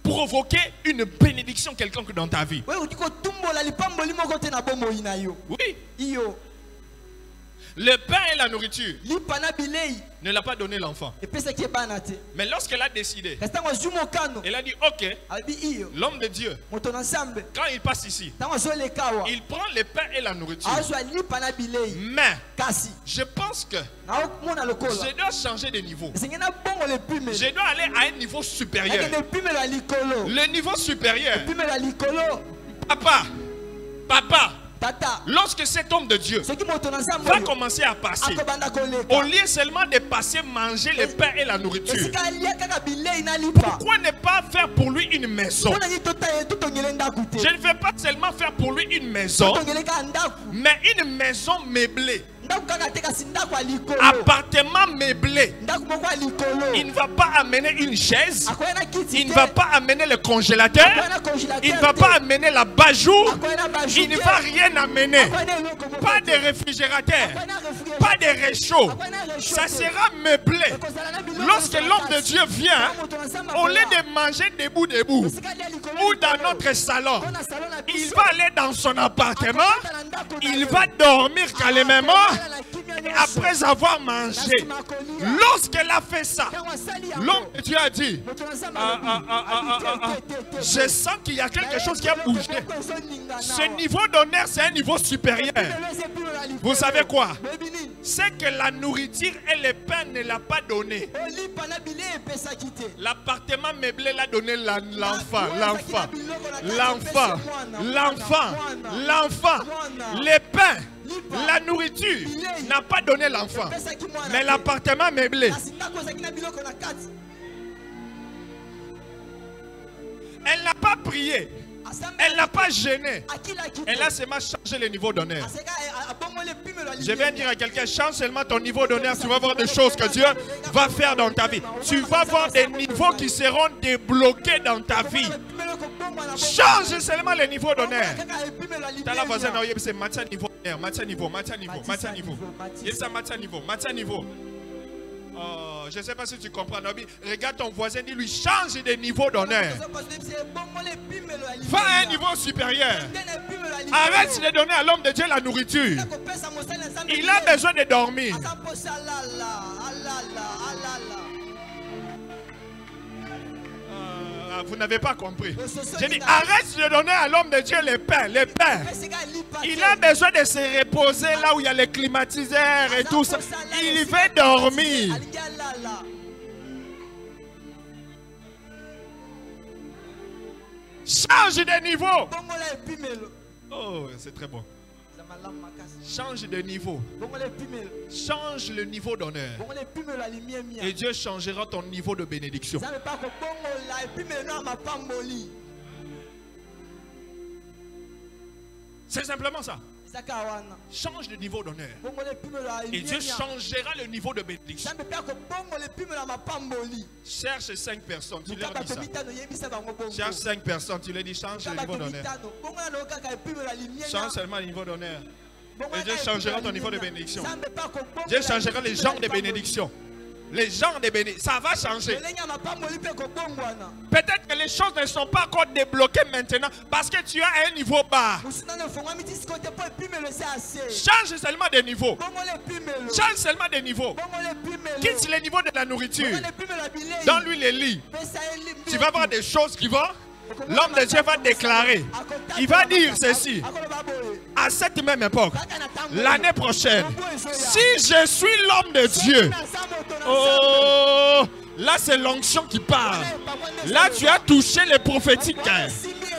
provoquer une bénédiction quelconque dans ta vie. Oui. Le pain et la nourriture ne l'a pas donné l'enfant. Mais lorsqu'elle a décidé, elle a dit ok, l'homme de Dieu, quand il passe ici, il prend le pain et la nourriture. Mais je pense que je dois changer de niveau. Je dois aller à un niveau supérieur. Le niveau supérieur. Papa, lorsque cet homme de Dieu va commencer à passer, au lieu seulement de passer manger le pain et la nourriture, pourquoi ne pas faire pour lui une maison? Je ne vais pas seulement faire pour lui une maison, mais une maison meublée. Appartement meublé. Il ne va pas amener une chaise. Il ne va pas amener le congélateur. Il ne va pas amener la bajour. Il ne va rien amener. Pas de réfrigérateur. Pas de réchaud. Ça sera meublé. Lorsque l'homme de Dieu vient, au lieu de manger debout ou dans notre salon, il va aller dans son appartement. Il va dormir calmement. Après avoir mangé, lorsqu'elle a fait ça, l'homme de Dieu a dit je sens qu'il y a quelque chose qui a bougé. Ce niveau d'honneur, c'est un niveau supérieur. Vous savez quoi? c'est que la nourriture et le pain ne l'a pas donné. L'appartement meublé l'a donné l'enfant. Le pain, la nourriture n'a pas donné l'enfant. Mais l'appartement meublé. Elle n'a pas prié. Elle n'a pas gêné. Elle a seulement changé le niveau d'honneur. Je viens dire à quelqu'un, change seulement ton niveau d'honneur. Tu vas voir des choses que Dieu va faire dans ta vie. Tu vas voir des niveaux qui seront débloqués dans ta vie. Change seulement le niveau d'honneur. T'as la voisine, c'est matin niveau. Oh, je ne sais pas si tu comprends. Regarde ton voisin, dis-lui, change de niveau d'honneur. Va à un niveau supérieur. Arrête de donner à l'homme de Dieu la nourriture. Il a besoin de dormir. Vous n'avez pas compris. J'ai dit, arrête de donner à l'homme de Dieu le pain. Il a besoin de se reposer là où il y a les climatiseurs et tout ça. Il veut dormir. Change de niveau. Oh, c'est très bon. Change de niveau. Change le niveau d'honneur. Et Dieu changera ton niveau de bénédiction. C'est simplement ça. Change de niveau d'honneur. Et Dieu changera le niveau de bénédiction. Cherche 5 personnes, tu leur dis ça. Cherche 5 personnes, tu leur dis change le niveau d'honneur. Change seulement le niveau d'honneur. Et Dieu changera ton niveau de bénédiction. Dieu changera les genres de bénédiction. Les genres de bénédiction, ça va changer. Peut-être que les choses ne sont pas encore débloquées maintenant parce que tu es à un niveau bas. Change seulement de niveau. Change seulement de niveau. Quitte le niveau de la nourriture. Donne-lui les lits. Tu vas voir des choses qui vont. L'homme de Dieu va déclarer. Il va dire ceci. À cette même époque, l'année prochaine, si je suis l'homme de Dieu, oh, là c'est l'onction qui parle. Là tu as touché le prophétique.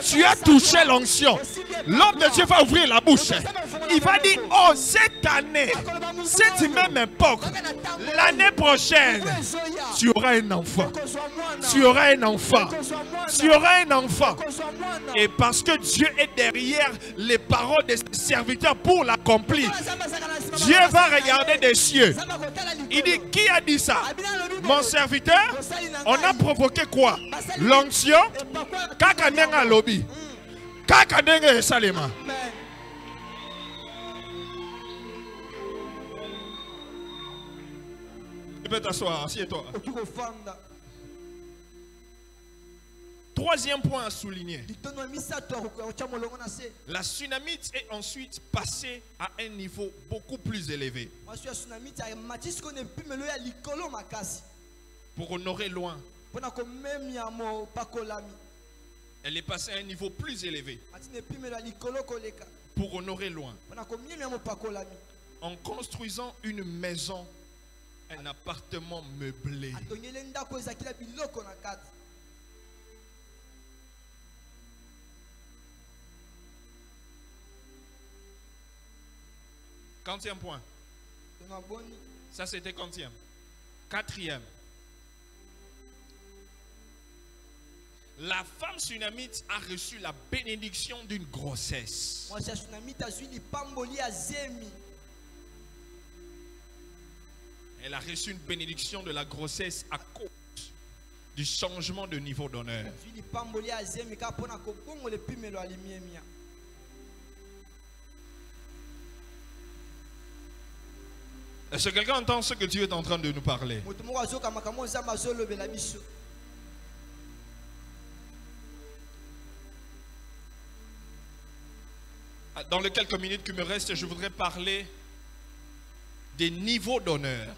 Tu as touché l'onction. L'homme de Dieu va ouvrir la bouche. Il va dire, oh, cette année, cette même époque, l'année prochaine, tu auras un enfant. Tu auras un enfant. Tu auras un enfant. Et parce que Dieu est derrière les paroles de ses serviteurs pour l'accomplir, Dieu va regarder des cieux. Il dit, qui a dit ça? Mon serviteur. On a provoqué quoi? L'onction. Kakanenga lobby. Kakanenga salema. Tu peux t'asseoir, assieds-toi. Troisième point à souligner. La Sunamite est ensuite passée à un niveau beaucoup plus élevé. Pour honorer loin. Elle est passée à un niveau plus élevé. Pour honorer loin. En construisant une maison, un appartement meublé. 40e point. Ça c'était 40e. 4e. La femme sunamite a reçu la bénédiction d'une grossesse. Elle a reçu une bénédiction de la grossesse à cause du changement de niveau d'honneur. Est-ce que quelqu'un entend ce que Dieu est en train de nous parler? Dans les quelques minutes qui me restent, je voudrais parler des niveaux d'honneur.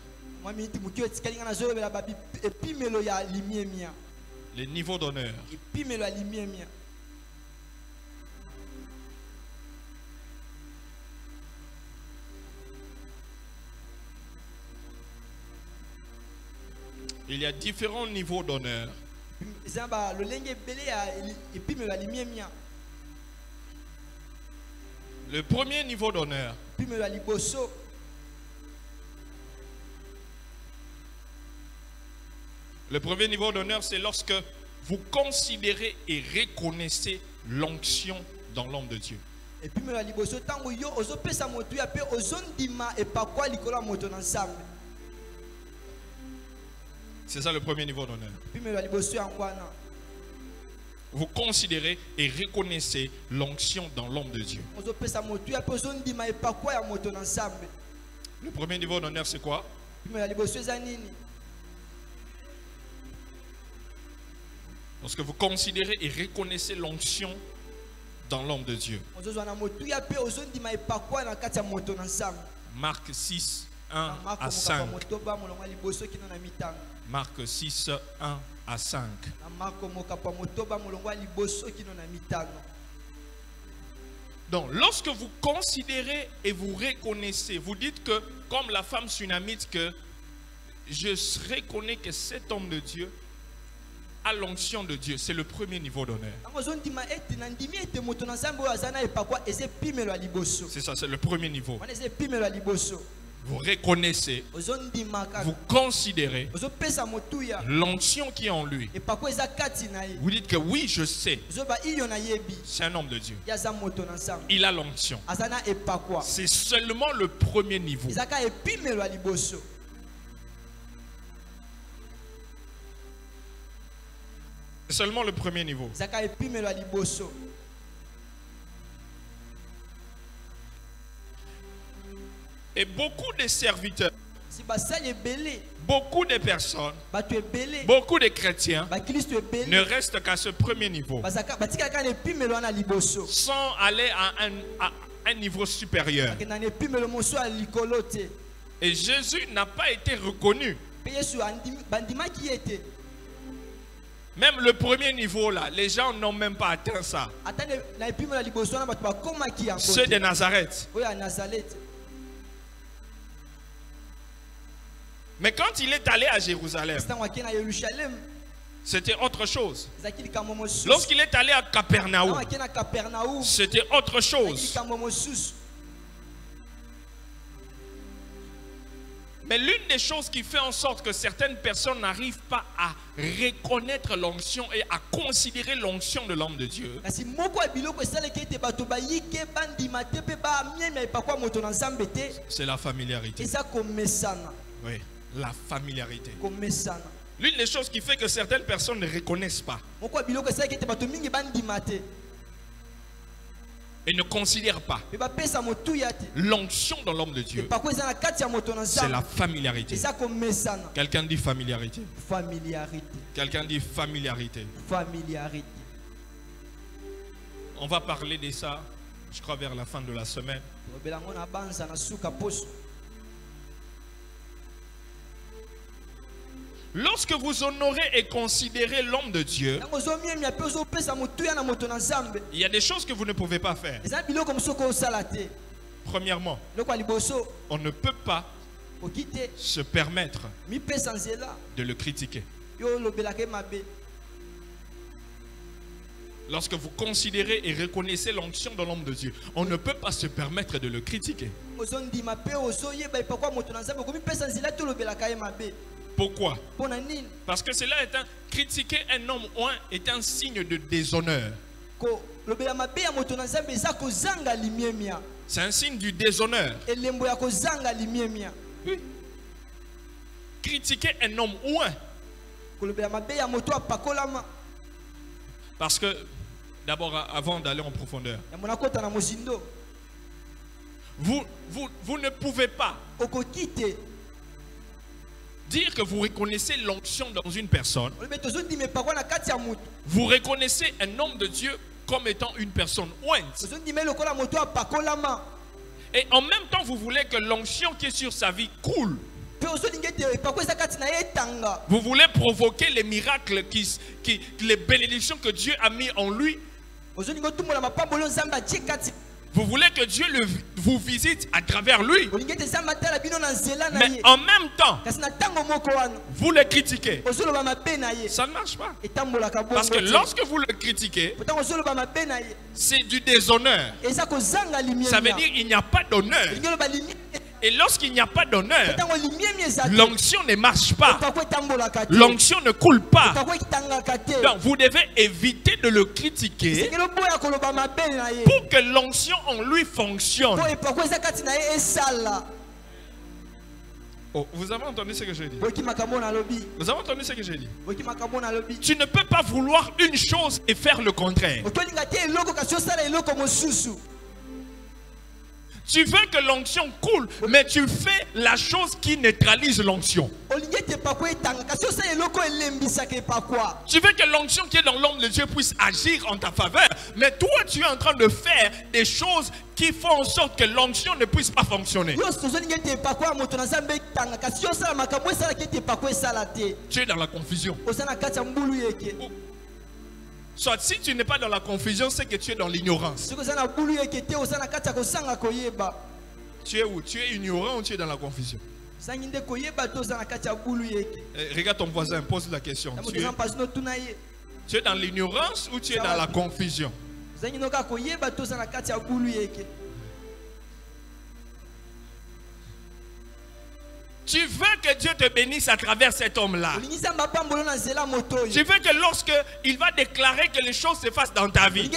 Les niveaux d'honneur. Il y a différents niveaux d'honneur. Le premier niveau d'honneur, c'est lorsque vous considérez et reconnaissez l'onction dans l'homme de Dieu. C'est ça le premier niveau d'honneur. Vous considérez et reconnaissez l'onction dans l'homme de Dieu. Le premier niveau d'honneur, c'est quoi? Lorsque vous considérez et reconnaissez l'onction dans l'homme de Dieu. Marc 6, 1 à 5. Marc 6, 1 à 5. Donc, lorsque vous considérez et vous reconnaissez, vous dites que, comme la femme sunamite, que je reconnais que cet homme de Dieu a l'onction de Dieu. C'est le premier niveau d'honneur. C'est ça, c'est le premier niveau. Vous reconnaissez, vous considérez l'onction qui est en lui. Vous dites que oui, je sais. C'est un homme de Dieu. Il a l'onction. C'est seulement le premier niveau. C'est seulement le premier niveau. Et beaucoup de serviteurs, beaucoup de personnes, beaucoup de chrétiens ne restent qu'à ce premier niveau, sans aller à un niveau supérieur. Et Jésus n'a pas été reconnu. Même le premier niveau là, les gens n'ont même pas atteint ça. Ceux de Nazareth. Mais quand il est allé à Jérusalem, c'était autre chose. Lorsqu'il est allé à Capernaum, c'était autre chose. Mais l'une des choses qui fait en sorte que certaines personnes n'arrivent pas à reconnaître l'onction et à considérer l'onction de l'homme de Dieu, c'est la familiarité. Oui, la familiarité. L'une des choses qui fait que certaines personnes ne reconnaissent pas et ne considèrent pas l'onction dans l'homme de Dieu, c'est la familiarité. Quelqu'un dit familiarité. Quelqu'un dit familiarité. On va parler de ça, je crois, vers la fin de la semaine. Lorsque vous honorez et considérez l'homme de Dieu, il y a des choses que vous ne pouvez pas faire. Premièrement, on ne peut pas se permettre de le critiquer. Lorsque vous considérez et reconnaissez l'onction de l'homme de Dieu, on ne peut pas se permettre de le critiquer. Pourquoi? Parce que cela est critiquer un homme est un signe de déshonneur. C'est un signe du déshonneur. Oui. Critiquer un homme parce que d'abord, avant d'aller en profondeur, vous ne pouvez pas dire que vous reconnaissez l'onction dans une personne. Vous reconnaissez un homme de Dieu comme étant une personne ointe. Et en même temps, vous voulez que l'onction qui est sur sa vie coule. Vous voulez provoquer les miracles, les bénédictions que Dieu a mis en lui. Vous voulez que Dieu vous visite à travers lui. Mais en même temps, vous le critiquez. Ça ne marche pas. Parce que lorsque vous le critiquez, c'est du déshonneur. Ça veut dire qu'il n'y a pas d'honneur. Et lorsqu'il n'y a pas d'honneur, l'onction ne marche pas. L'onction ne coule pas. Donc vous devez éviter de le critiquer pour que l'onction en lui fonctionne. Oh, vous avez entendu ce que j'ai dit? Vous avez entendu ce que j'ai dit? Tu ne peux pas vouloir une chose et faire le contraire. Tu veux que l'onction coule, mais tu fais la chose qui neutralise l'onction. Tu veux que l'onction qui est dans l'homme de Dieu puisse agir en ta faveur, mais toi tu es en train de faire des choses qui font en sorte que l'onction ne puisse pas fonctionner. Tu es dans la confusion. Soit si tu n'es pas dans la confusion, c'est que tu es dans l'ignorance. Tu es où? Tu es ignorant ou tu es dans la confusion? Regarde ton voisin, pose la question. Tu es dans l'ignorance ou tu es dans la confusion? Tu veux que Dieu te bénisse à travers cet homme-là. Tu veux que lorsque il va déclarer que les choses se fassent dans ta vie.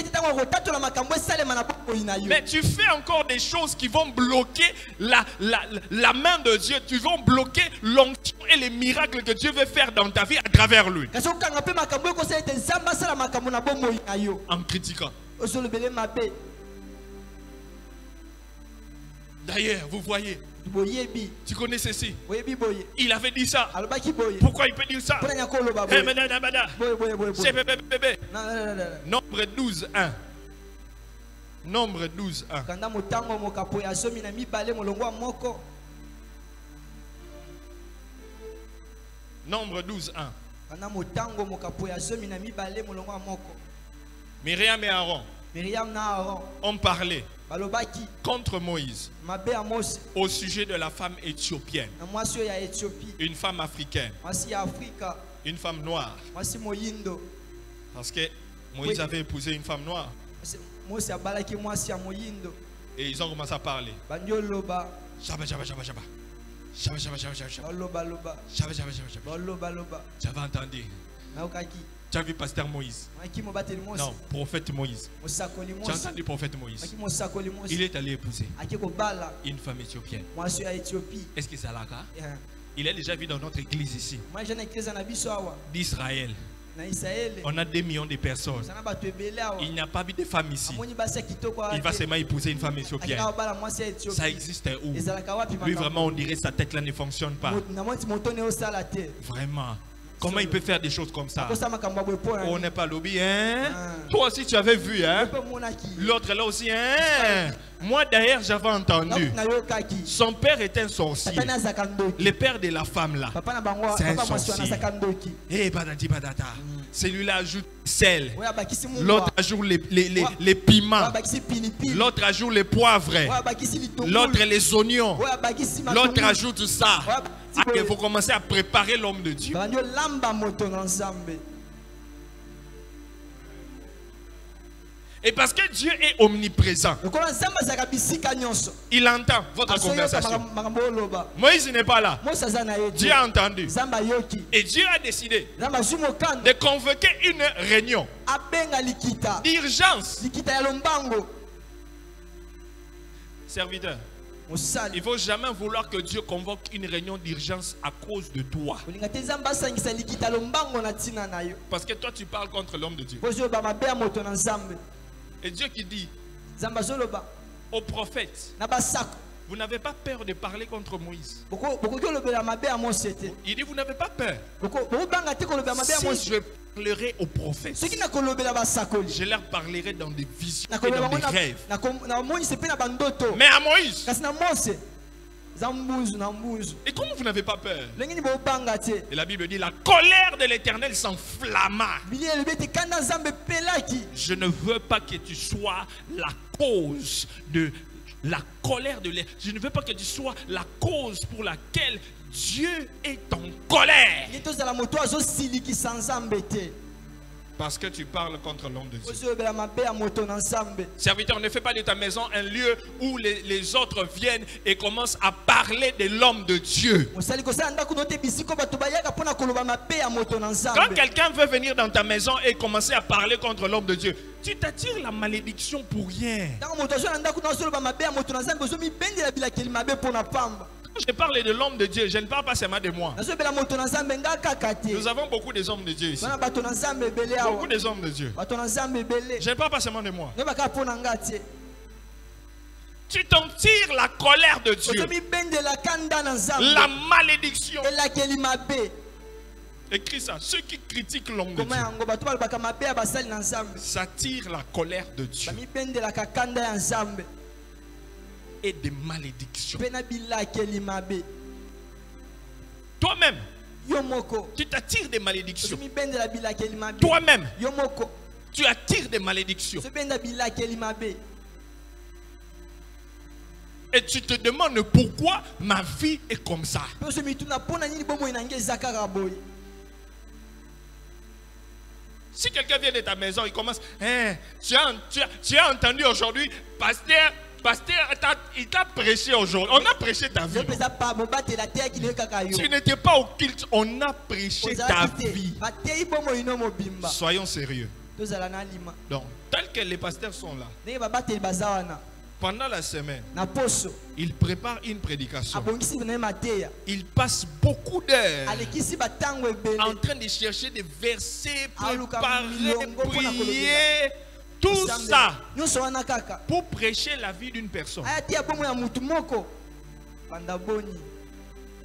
Mais tu fais encore des choses qui vont bloquer la main de Dieu. Tu vas bloquer l'onction et les miracles que Dieu veut faire dans ta vie à travers lui. En critiquant. D'ailleurs, vous voyez. Tu connais ceci. Il avait dit ça. Pourquoi il peut dire ça? Nombre 12, 1. Nombre 12, 1. Nombre 12, 1. Myriam et Aaron ont parlé contre Moïse au sujet de la femme éthiopienne, une femme africaine, une femme noire, parce que Moïse avait épousé une femme noire et ils ont commencé à parler. J'avais entendu. Tu as vu pasteur Moïse? Non, prophète Moïse. Tu as entendu prophète Moïse? Il est allé épouser une femme éthiopienne. Est-ce que c'est là? Il est déjà vu dans notre église ici d'Israël. On a 2 millions de personnes. Il n'y a pas de femme ici. Il va seulement épouser une femme éthiopienne. Ça existe où? Lui vraiment on dirait sa tête là ne fonctionne pas. Vraiment. Comment il peut faire des choses comme ça? On n'est pas lobby, hein? Toi aussi tu avais vu, hein? L'autre là aussi, hein? Moi d'ailleurs j'avais entendu. Son père était un sorcier. Le père de la femme là, c'est un sorcier. Eh badati badata. Celui-là ajoute sel. L'autre ajoute les piments. L'autre ajoute les poivres. L'autre les oignons. L'autre ajoute ça. Il faut commencer à préparer l'homme de Dieu. Et parce que Dieu est omniprésent, il entend votre conversation. Moïse n'est pas là. Dieu a entendu. Et Dieu a décidé de convoquer une réunion d'urgence. Serviteur, il ne faut jamais vouloir que Dieu convoque une réunion d'urgence à cause de toi. Parce que toi tu parles contre l'homme de Dieu. Et Dieu qui dit au prophète, vous n'avez pas peur de parler contre Moïse. Il dit vous n'avez pas peur. Si je parlerai aux prophètes, je leur parlerai dans des visions et dans des rêves. Mais à Moïse, et comment vous n'avez pas peur? Et la Bible dit la colère de l'Éternel s'enflamma. Je ne veux pas que tu sois la cause de la colère de l'air. Je ne veux pas que tu sois la cause pour laquelle Dieu est en colère. Parce que tu parles contre l'homme de Dieu. Serviteur, ne fais pas de ta maison un lieu où les autres viennent et commencent à parler de l'homme de Dieu. Quand quelqu'un veut venir dans ta maison et commencer à parler contre l'homme de Dieu, tu t'attires la malédiction pour rien. Quand je parle de l'homme de Dieu, je ne parle pas seulement de moi. Nous avons beaucoup des hommes de Dieu ici. Beaucoup des hommes de Dieu. Je ne parle pas seulement de moi. Tu t'en tires la colère de Dieu, la malédiction. Écris ça. Ceux qui critiquent l'homme de Dieu, ça tire la colère de Dieu et des malédictions. Toi-même, tu t'attires des malédictions. Toi-même, tu attires des malédictions. Et tu te demandes pourquoi ma vie est comme ça. Si quelqu'un vient de ta maison, il commence, tu as entendu aujourd'hui, pasteur, il t'a prêché aujourd'hui. On a prêché ta vie. Tu n'étais pas au culte, on a prêché ta vie. Soyons sérieux. Donc, tel que les pasteurs sont là, pendant la semaine, ils préparent une prédication. Ils passent beaucoup d'heures en train de chercher des versets, préparer, prier. Tout ça pour prêcher la vie d'une personne.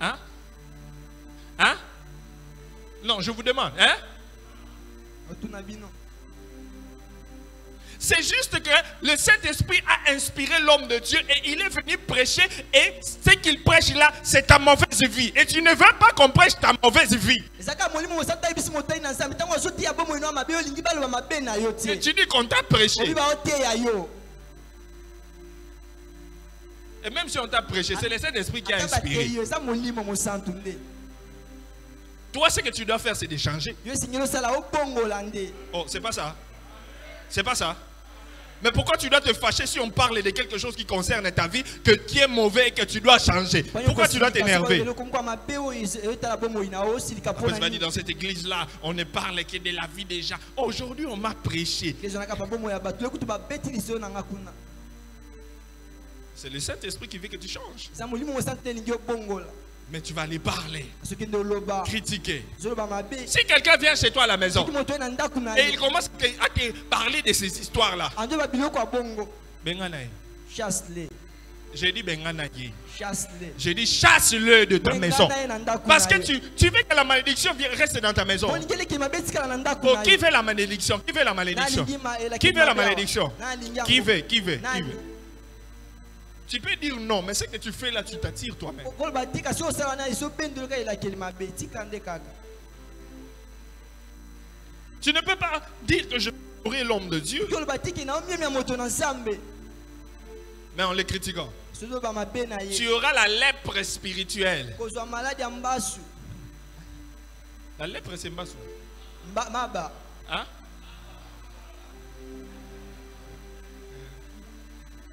Hein? Hein? Non, je vous demande. Hein? C'est juste que le Saint-Esprit a inspiré l'homme de Dieu et il est venu prêcher, et ce qu'il prêche là, c'est ta mauvaise vie. Et tu ne veux pas qu'on prêche ta mauvaise vie. Et tu dis qu'on t'a prêché. Et même si on t'a prêché, c'est le Saint-Esprit qui a inspiré. Toi, ce que tu dois faire, c'est de changer. Oh, c'est pas ça. C'est pas ça. Mais pourquoi tu dois te fâcher si on parle de quelque chose qui concerne ta vie, qui est mauvais et que tu dois changer? Pourquoi tu dois t'énerver? Après, tu vas dire, dans cette église-là, on ne parle que de la vie des gens. Aujourd'hui, on m'a prêché. C'est le Saint-Esprit qui veut que tu changes. Mais tu vas aller parler, critiquer. Si quelqu'un vient chez toi à la maison et il commence à te parler de ces histoires-là, j'ai dit j'ai dit chasse-le de ta maison. Parce que tu veux que la malédiction reste dans ta maison. Oh, qui veut la malédiction? Qui veut la malédiction? Qui veut la malédiction? Qui veut? Qui veut? Qui veut? Tu peux dire non, mais ce que tu fais là, tu t'attires toi-même. Tu ne peux pas dire que je aurai l'homme de Dieu, mais en le critiquant. Tu auras la lèpre spirituelle. La lèpre, c'est Mbassou. Hein?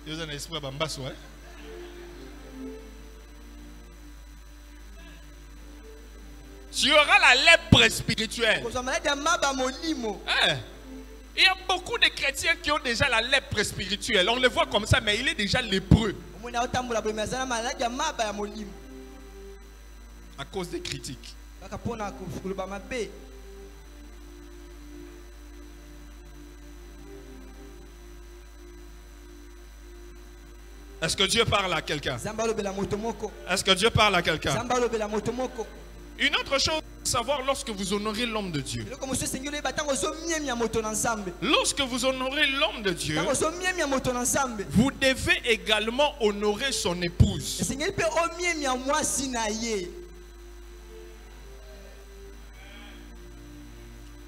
Tu as un esprit à Mbassou, hein? Tu auras la lèpre spirituelle. Hein? Il y a beaucoup de chrétiens qui ont déjà la lèpre spirituelle. On le voit comme ça, mais il est déjà lépreux. À cause des critiques. Est-ce que Dieu parle à quelqu'un? Est-ce que Dieu parle à quelqu'un? Une autre chose à savoir, lorsque vous honorez l'homme de Dieu. Lorsque vous honorez l'homme de Dieu, vous devez également honorer son épouse.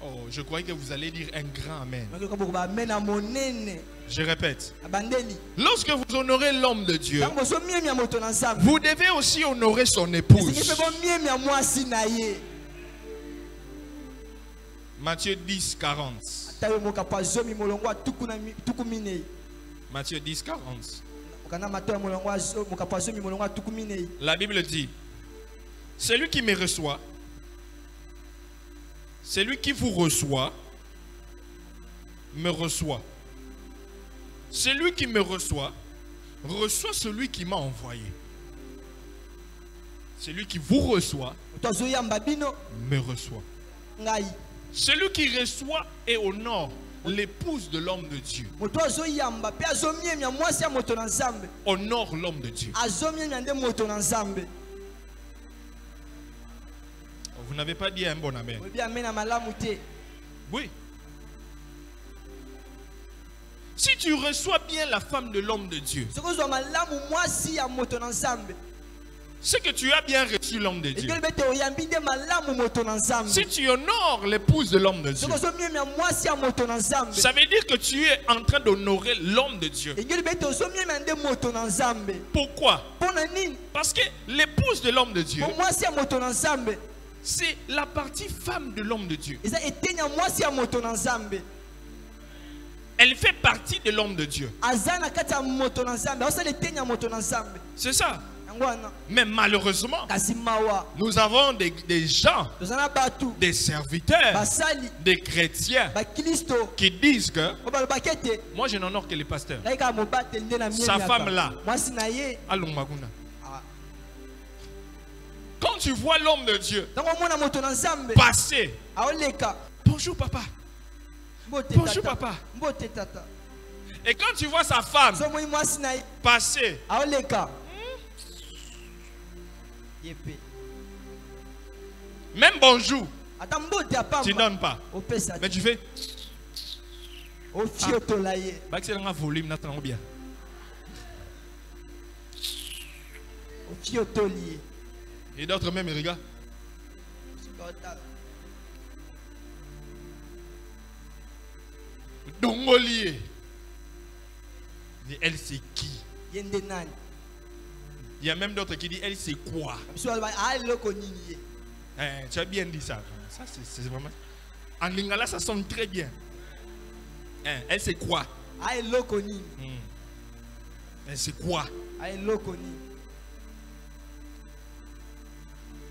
Oh, je croyais que vous allez dire un grand amen. Amen à mon Je répète. abandeli. Lorsque vous honorez l'homme de Dieu, Tango so miemi ya moto na nzambe. vous devez aussi honorer son Esengi épouse. pe bo miemi ya mwasi na ye. Matthieu 10, 40. Atayo mokapa zomi molongo atuku na tuku minei. Matthieu 10, 40. Okana matoya molongo azo mokapa zomi molongo atuku minei. La Bible dit, celui qui me reçoit, celui qui vous reçoit, me reçoit. Celui qui me reçoit, reçoit celui qui m'a envoyé. Celui qui vous reçoit, Tozo yamba bino me reçoit. ngai. Celui qui reçoit et honore l'épouse de l'homme de Dieu, Moto azo yamba pe azo miemi ya mwasi ya moto na nzambe. honore l'homme de Dieu. Azo miemi ya nde moto na nzambe. Vous n'avez pas dit un bon amen. Obi amena malamu te. Oui. Si tu reçois bien la femme de l'homme de Dieu, Soko zo malamu mwasi ya moto na nzambe. c'est que tu as bien reçu l'homme de Dieu. Ekele bete oyambi nde malamu moto na nzambe. Si tu honores l'épouse de l'homme de Dieu, Soko zo miemi ya mwasi ya moto na nzambe. ça veut dire que tu es en train d'honorer l'homme de Dieu. Ekele bete ozo miemi ya nde moto na nzambe. Pourquoi? Pona nini? Parce que l'épouse de l'homme de Dieu, Po mwasi ya moto na nzambe. c'est la partie femme de l'homme de Dieu. Eza etenya mwasi ya moto na nzambe. Elle fait partie de l'homme de Dieu. Aza na kati ya moto na nzambe. Osala etenya moto na nzambe. C'est ça. Yango wana. Mais malheureusement, Kasi mawa. nous avons des gens, Tozana batu. des serviteurs, Basali. des chrétiens Ba Kristo. qui disent que Obaloba kete. moi je n'honore que les pasteurs. Laika mobate nde na miemi. Sa femme là. Mwasi na ye. Allons, Maguna. Ah. Quand tu vois l'homme de Dieu Tango mona moto na nzambe. passer, Aoleka. bonjour papa, Mbote bonjour tata. papa. Mbote tata. Et quand tu vois sa femme So moi mwasi na ye. passer, Aoleka. Yepe. même bonjour, Ata mbote apamba. tu ne donnes pas. Opesa. Mais tu fais, Ofio tola ye. c'est un volume, n'attends bien. Ofio toli. Et d'autres même, ils regardent. Dongolier. Mais elle c'est qui? Yende nani. Il y a même d'autres qui disent elle c'est quoi? Biso alba aloko nini ye. Tu as bien dit ça. Ça c'est vraiment. En lingala ça sonne très bien. Elle c'est quoi? Aloko nini. Elle c'est quoi? Aloko nini.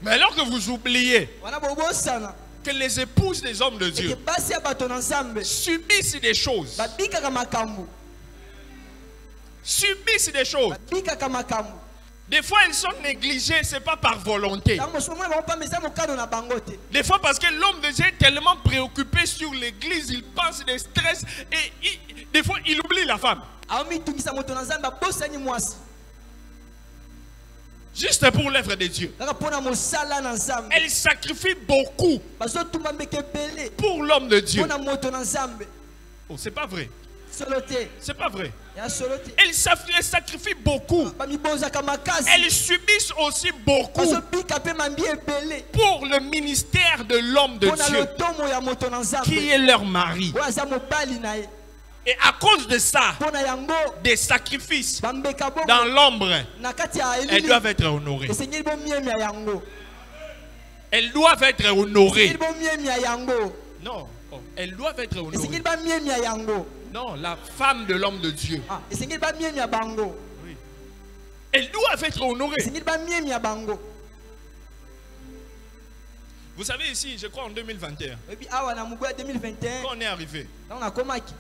Mais alors que vous oubliez Wana bobosana. que les épouses des hommes de Que Dieu basi ya bato na nzambe. subissent des choses. Babikaka makambo. Subissent des choses. Babikaka makambo. Des fois elles sont négligées, c'est pas par volonté. Tango somo ba pa mesa mokado na bangote. Des fois parce que l'homme de Dieu est tellement préoccupé sur l'église, il pense des stress et des fois il oublie la femme. Aomi tungisa moto na nzambe bosani mwasi. Juste pour l'œuvre de Dieu. Kaka pona mosala na nzambe. Elle sacrifie beaucoup Bazo tumba mbeke belé. pour l'homme de Dieu. Pona moto na nzambe. Oh, c'est pas vrai. Solote. C'est pas vrai. Ya solote. Elle sacrifie beaucoup. Ba mi bonza kamakasi. Elles subissent aussi beaucoup Bazo bika pe mambi belé. pour le ministère de l'homme de Pona Dieu, le tomo ya moto na nzambe. qui est leur mari. Waza mobali na ye. Et à cause de ça, Pona yango des sacrifices bambeka bongo. dans l'ombre, Na kati ya elles elili. doivent être honorées. Esengeli bo miemi ya yango. Elles doivent être honorées. Esengeli bo miemi ya yango. Non, oh, elles doivent être honorées. Esengeli ba miemi ya yango. Non, la femme de l'homme de Dieu. Ah, esengeli ba miemi ya bango. Oui. Elles doivent être honorées. Esengeli ba miemi ya bango. Vous savez ici, je crois en 2021, Ebi awa na mubu ya 2021. quand on est arrivé, Tango na komaki.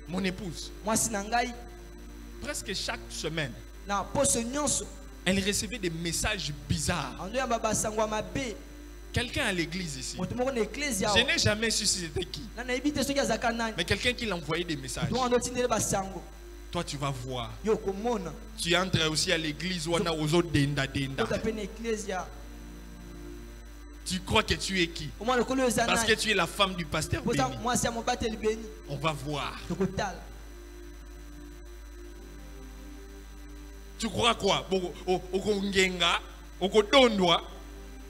mon épouse, Mwasi na ngai presque chaque semaine, na poso nyonso. elle recevait des messages bizarres. Ando ya baba sangwa mabe. Quelqu'un à l'église ici. Moto moko na église ya. Je n'ai jamais su si c'était qui. Na na ebite soki azaka nani. Mais quelqu'un qui l'envoyait des messages. Donc on tindele ba sango. Toi, tu vas voir. Yo komona. Tu entres aussi à l'église où on a aux autres denda denda. Ota pe na église ya. Tu crois que tu es qui? Au moins le kolo ezana. Parce que tu es la femme du pasteur Pour béni. ça moi c'est mon battle béni. On va voir. Tokotala. Tu crois quoi? Okongenga, okodondwa,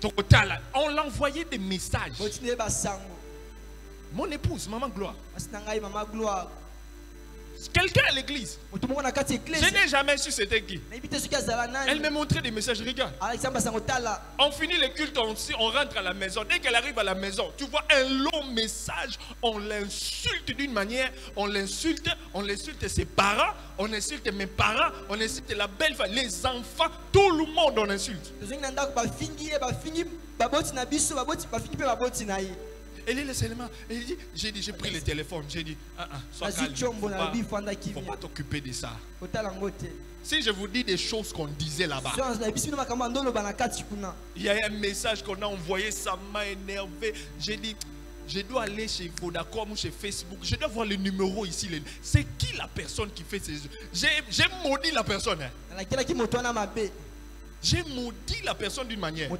tokotala. On l'envoyait des messages. Otindele ba sango. Mon épouse, maman Gloire. Basi na ngai mama gloire. Quelqu'un à l'église. Mutu moko na kati église. Je n'ai jamais su c'était qui. Na ibite soki azala nani. Elle me montrait des messages. Regarde. Alexandre Sangotala. On finit le culte, on rentre à la maison. Dès qu'elle arrive à la maison, tu vois un long message. On l'insulte d'une manière. On l'insulte ses parents. On insulte mes parents. On insulte la belle femme, les enfants. Tout le monde on insulte. Elle est seulement. Elle dit, j'ai pris le téléphone. J'ai dit, sois calme. Il ne faut pas t'occuper de ça. Si je vous dis des choses qu'on disait là-bas, il y a un message qu'on a envoyé, ça m'a énervé. J'ai dit, je dois aller chez Vodacom ou chez Facebook. Je dois voir le numéro ici. C'est qui la personne qui fait ces... J'ai maudit la personne. Hein. J'ai maudit la personne d'une manière.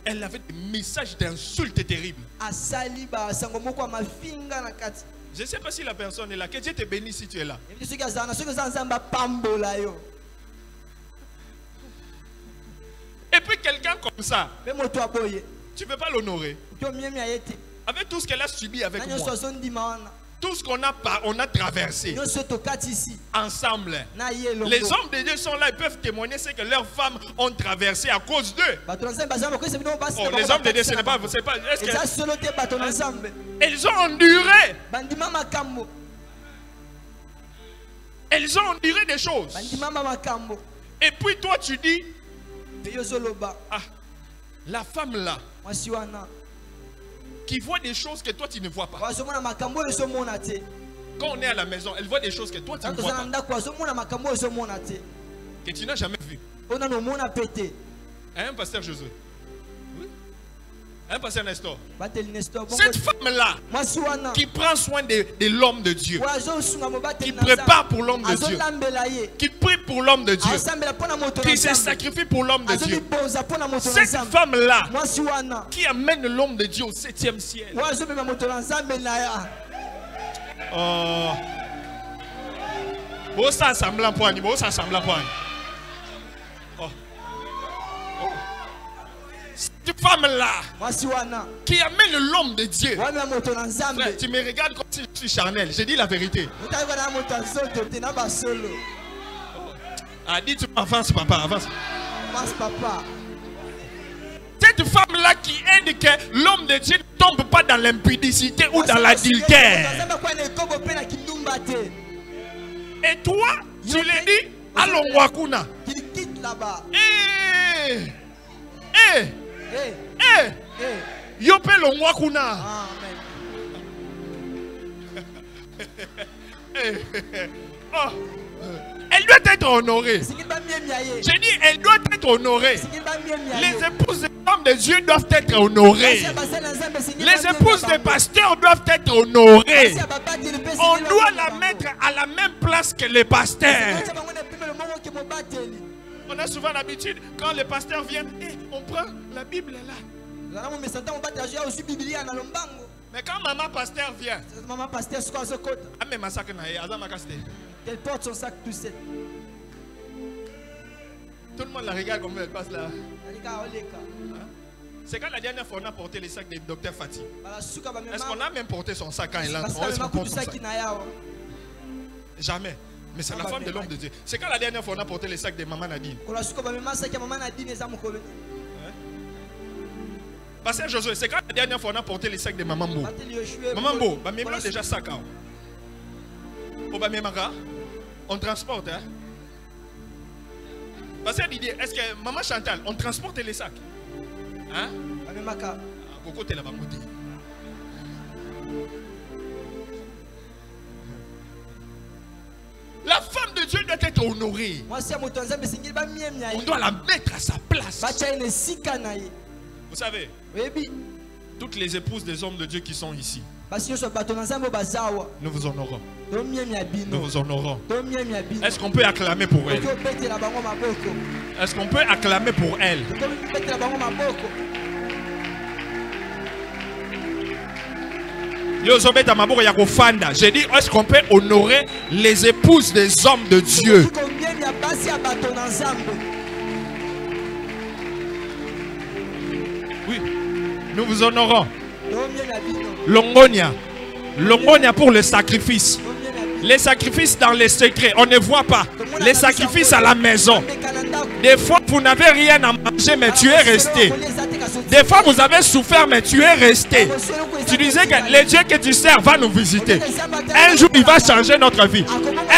Elle avait des messages d'insultes terribles. Je ne sais pas si la personne est là. Que Dieu te bénisse si tu es là. Et puis quelqu'un comme ça, tu ne peux pas l'honorer. Avec tout ce qu'elle a subi avec moi. Tout ce qu'on a traversé ensemble. Les hommes de Dieu sont là, ils peuvent témoigner ce que leurs femmes ont traversé à cause d'eux. Oh, les hommes de Dieu, ce n'est pas... Elles ont enduré. Elles ont enduré des choses. Et puis toi tu dis, la femme là, qui voit des choses que toi tu ne vois pas. Quand on est à la maison, elle voit des choses que toi tu ne vois pas. Que tu n'as jamais vu. Hein, pasteur Josué? Oui. Hein, pasteur Nestor? Cette femme-là, qui prend soin de l'homme de Dieu, qui prépare pour l'homme de Dieu, qui prie pour l'homme de Dieu, qui se sacrifie pour l'homme de Dieu. Cette femme-là, qui amène l'homme de Dieu au 7e ciel. Oh, ça semble un point. Oh, ça semble un point. Cette femme-là qui amène l'homme de Dieu. Frère, tu me regardes comme si je suis charnel. J'ai dit la vérité. Dis-tu avance papa, avance. Avance papa. Cette femme-là qui aide que l'homme de Dieu ne tombe pas dans l'impudicité ou dans l'adultère. Et toi, tu lui dis, allons Wakuna. Qu'il quitte là-bas. Yope lo Wakuna. Elle doit être honorée. J'ai dit, elle doit être honorée. Les épouses des hommes de Dieu doivent être honorées. Les épouses des pasteurs doivent être honorées. On doit la mettre à la même place que les pasteurs. On a souvent l'habitude, quand les pasteurs viennent, on prend la Bible là. Mais quand maman pasteur vient, elle porte son sac tout seul. Tout le monde la regarde comme elle passe là. C'est quand la dernière fois on a porté les sacs du docteur Fatih. Est-ce qu'on a même porté son sac quand elle entre? Jamais. Mais c'est la femme de l'homme de Dieu. C'est quand la dernière fois on a porté les sacs de maman Nadine. Pasteur Josué, c'est quand la dernière fois on a porté les sacs de maman Mbo. Maman Mbo, même déjà sac. On transporte. Hein? Pasteur Didier, est-ce que maman Chantal, on transporte les sacs? Hein? La femme de Dieu doit être honorée. On doit la mettre à sa place. Vous savez, toutes les épouses des hommes de Dieu qui sont ici, nous vous honorons. Nous vous honorons. Est-ce qu'on peut acclamer pour elle? Est-ce qu'on peut acclamer pour elle? J'ai dit, est-ce qu'on peut honorer les épouses des hommes de Dieu? Oui, nous vous honorons. Longonia. Longonia pour le sacrifice. Les sacrifices dans les secrets, on ne voit pas. Les sacrifices à la maison. Des fois, vous n'avez rien à manger, mais tu es resté. Des fois, vous avez souffert, mais tu es resté. Tu disais que le Dieu que tu sers va nous visiter. Un jour, il va changer notre vie.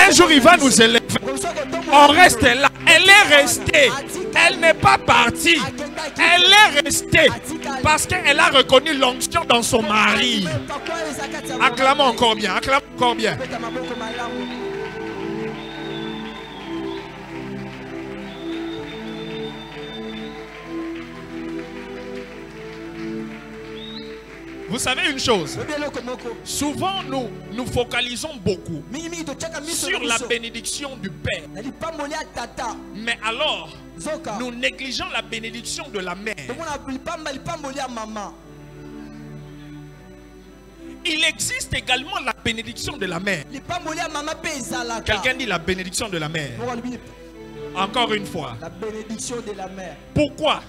Un jour, il va nous élever. On reste là. Elle est restée. Elle n'est pas partie. Elle est restée. Parce qu'elle a reconnu l'onction dans son mari. Acclamons encore bien. Acclamons encore bien. Vous savez une chose, souvent nous focalisons beaucoup sur la bénédiction du Père. Mais alors, nous négligeons la bénédiction de la mère. Il existe également la bénédiction de la mère. Quelqu'un dit la bénédiction de la mère. Encore une fois. La bénédiction de la mère. Pourquoi?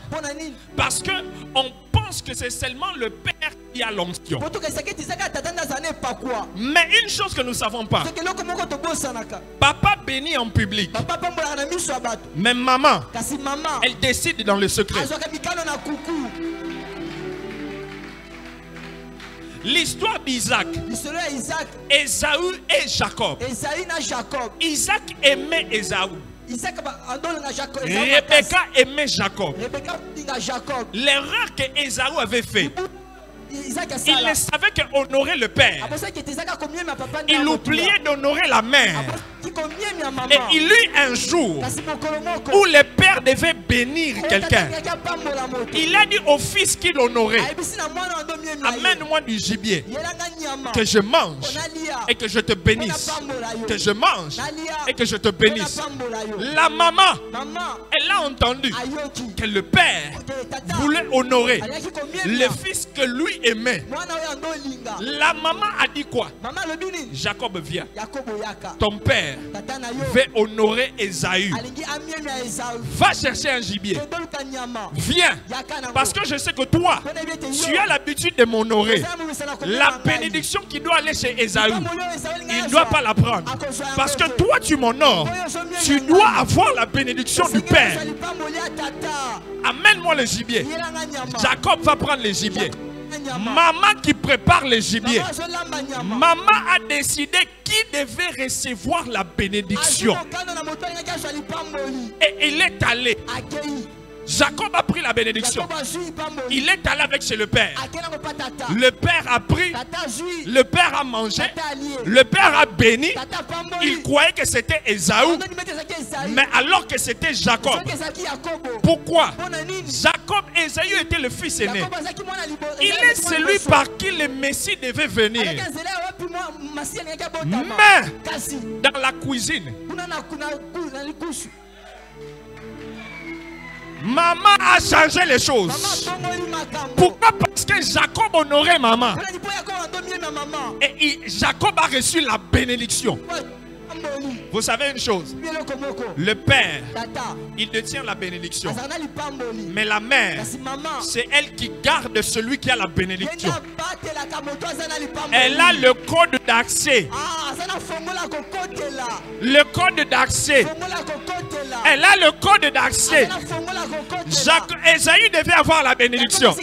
Parce que on pense que c'est seulement le Père qui a l'onction. Mais une chose que nous ne savons pas. Papa bénit en public. Mais maman, elle décide dans le secret. L'histoire d'Isaac, Ésaü et Jacob. Isaac aimait Ésaü. Rebecca aimait Jacob. L'erreur que Ésaü avait fait, il savait qu'honorer le père, il oubliait d'honorer la mère. Et il eut un jour où le père devait bénir quelqu'un. Il a dit au fils qu'il honorait, amène-moi du gibier, que je mange et que je te bénisse. Que je mange et que je te bénisse. La maman, elle a entendu que le père voulait honorer le fils que lui aimait. La maman a dit quoi? Jacob, viens. Ton père veut honorer Ésaü. Va chercher un gibier. Viens. Parce que je sais que toi, tu as l'habitude de m'honorer. La bénédiction qui doit aller chez Ésaü, il ne doit pas la prendre. Parce que toi, tu m'honores. Tu dois avoir la bénédiction du Père. Amène-moi le gibier. Jacob va prendre le gibier. Maman qui prépare le gibier. Maman a décidé qui devait recevoir la bénédiction. Et il est allé. Jacob a pris la bénédiction. Il est allé avec chez le père. Le père a pris. Le père a mangé. Le père a béni. Il croyait que c'était Ésaü. Mais alors que c'était Jacob. Pourquoi? Jacob, Ésaü était le fils aîné. Il est celui par qui le Messie devait venir. Mais dans la cuisine, maman a changé les choses. Pourquoi? Parce que Jacob honorait maman. Et Jacob a reçu la bénédiction. Vous savez une chose, le père, il détient la bénédiction. Mais la mère, c'est elle qui garde celui qui a la bénédiction. Elle a le code d'accès. Le code d'accès. Elle a le code d'accès. Ésaü devait avoir la bénédiction.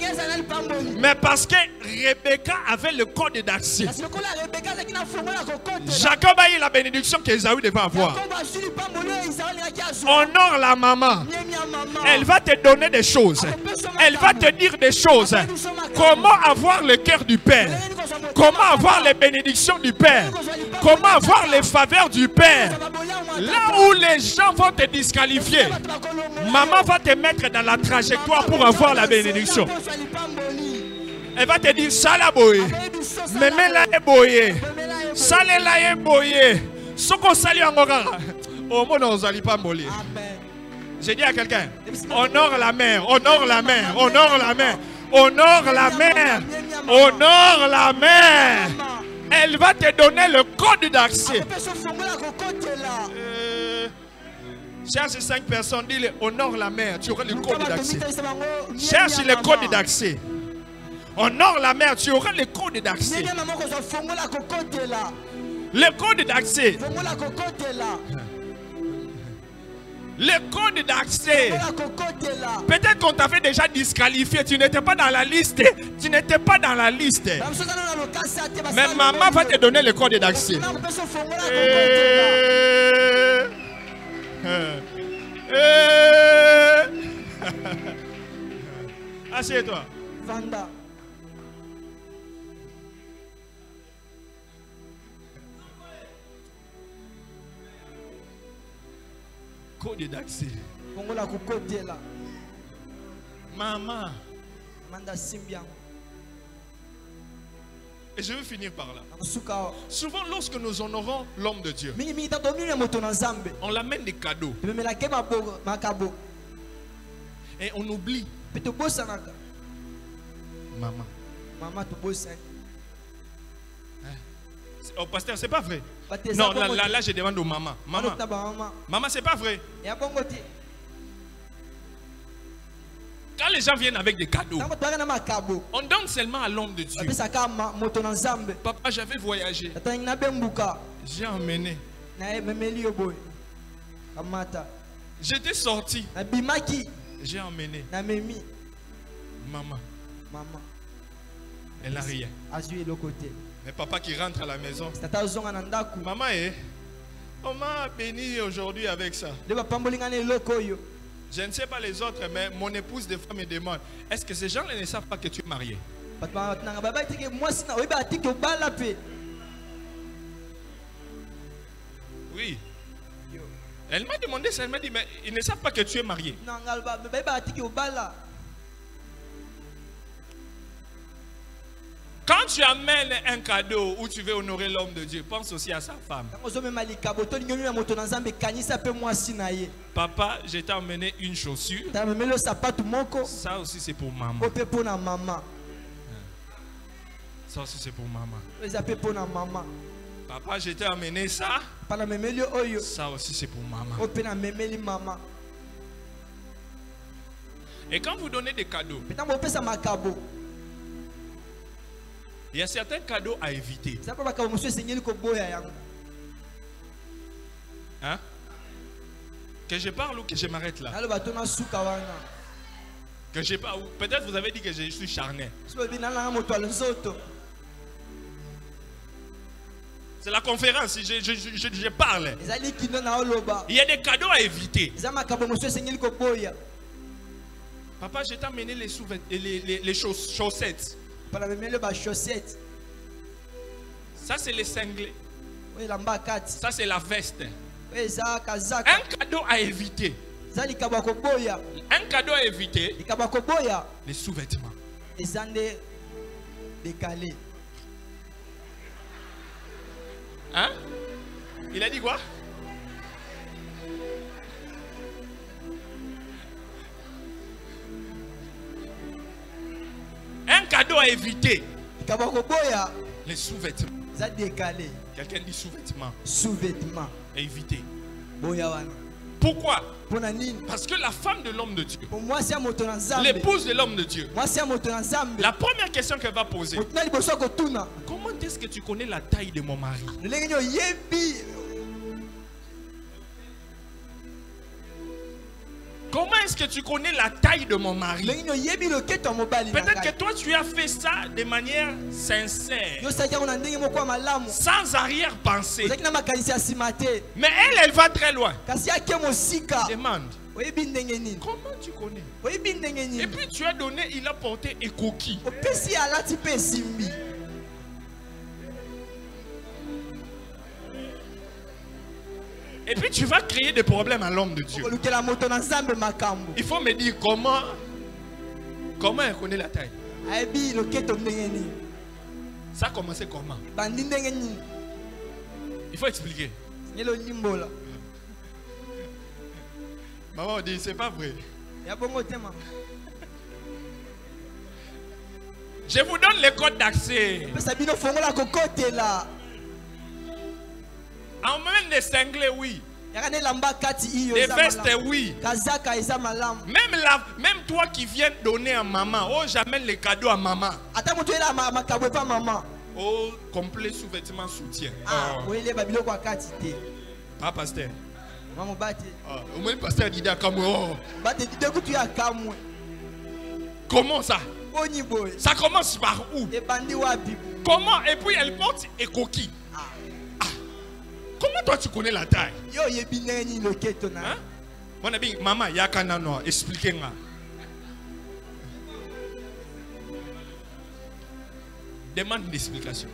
Mais parce que Rebecca avait le code d'accès, Jacob a eu la bénédiction qu'Ésaü devait avoir. Honore la maman. Elle va te donner des choses. Elle va te dire des choses. Comment avoir le cœur du Père? Comment avoir les bénédictions du Père? Comment avoir les faveurs du Père? Là où les gens vont te disqualifier, maman va te mettre dans la trajectoire pour avoir la bénédiction. Elle va te dire, Salaboye, Memela eboye, Salela eboye, Soko sali angora. Au monde, on s'allie pas molli. J'ai dit à quelqu'un, honore la mère, honore la mère, honore la mère, honore la mère, honore la mère. Elle va te donner le code d'accès. Cherche 5 personnes, dis-le, honore la mère, tu auras le code d'accès. Cherche le code d'accès. honore la mère, tu auras le code d'accès. Le code d'accès. Le code d'accès. Peut-être qu'on t'avait déjà disqualifié. Tu n'étais pas dans la liste. Tu n'étais pas dans la liste. Mais maman va te donner le code d'accès. Assieds-toi. Vanda. Code d'accès. Maman. Et je veux finir par là. Souvent, lorsque nous honorons l'homme de Dieu, on l'amène des cadeaux. Et on oublie. Maman. Oh, pasteur, c'est pas vrai. Non, là, je demande aux mamans. Maman, c'est pas vrai. Quand les gens viennent avec des cadeaux, on donne seulement à l'homme de Dieu. Papa, j'avais voyagé. J'ai emmené. J'étais sorti. J'ai emmené. Maman. Elle n'a rien. Mais papa qui rentre à la maison. Maman, on m'a béni aujourd'hui avec ça. Je ne sais pas les autres, mais mon épouse des fois me demande, est-ce que ces gens-là ne savent pas que tu es marié? Oui. Elle m'a demandé ça, elle m'a dit, mais ils ne savent pas que tu es marié. Quand tu amènes un cadeau où tu veux honorer l'homme de Dieu, pense aussi à sa femme. Papa, je t'ai emmené une chaussure. Ça aussi c'est pour maman. Ça aussi c'est pour maman. Papa, je t'ai emmené ça. Ça aussi c'est pour maman. Et quand vous donnez des cadeaux, il y a certains cadeaux à éviter. Hein? Que je parle ou que je m'arrête là? Que je parle. Peut-être vous avez dit que je suis charnel. C'est la conférence, je parle. Il y a des cadeaux à éviter. Papa, je t'ai amené les chaussettes. Ça c'est les cinglés. Ça c'est la veste. Un cadeau à éviter. Un cadeau à éviter. Les sous-vêtements. Hein? Il a dit quoi? Un cadeau à éviter. Les sous-vêtements. Quelqu'un dit sous-vêtements. Sous-vêtements. Éviter. Pourquoi? Parce que la femme de l'homme de Dieu, l'épouse de l'homme de Dieu, la première question qu'elle va poser, comment est-ce que tu connais la taille de mon mari? Comment est-ce que tu connais la taille de mon mari? Peut-être que toi tu as fait ça de manière sincère, sans arrière-pensée. Mais elle va très loin. Demande. Comment tu connais? Et puis tu as donné, il a porté et coquille. Et puis tu vas créer des problèmes à l'homme de Dieu. Il faut me dire comment elle connaît la taille. Ça a commencé comment? Il faut expliquer. Maman dit c'est pas vrai. Je vous donne les codes d'accès. On même des cinglés, oui. Les vestes, oui. Même toi qui viens donner à maman, oh, j'amène les cadeaux à maman. Oh, complet sous-vêtement soutien. Ah, pasteur. Au moins, le pasteur dit comment ça? Ça commence par où? Comment? Et puis elle porte et coquille. Comment toi tu connais la taille? Hein? Mon ami, maman, yakanano, expliquez-moi. Demande une explication.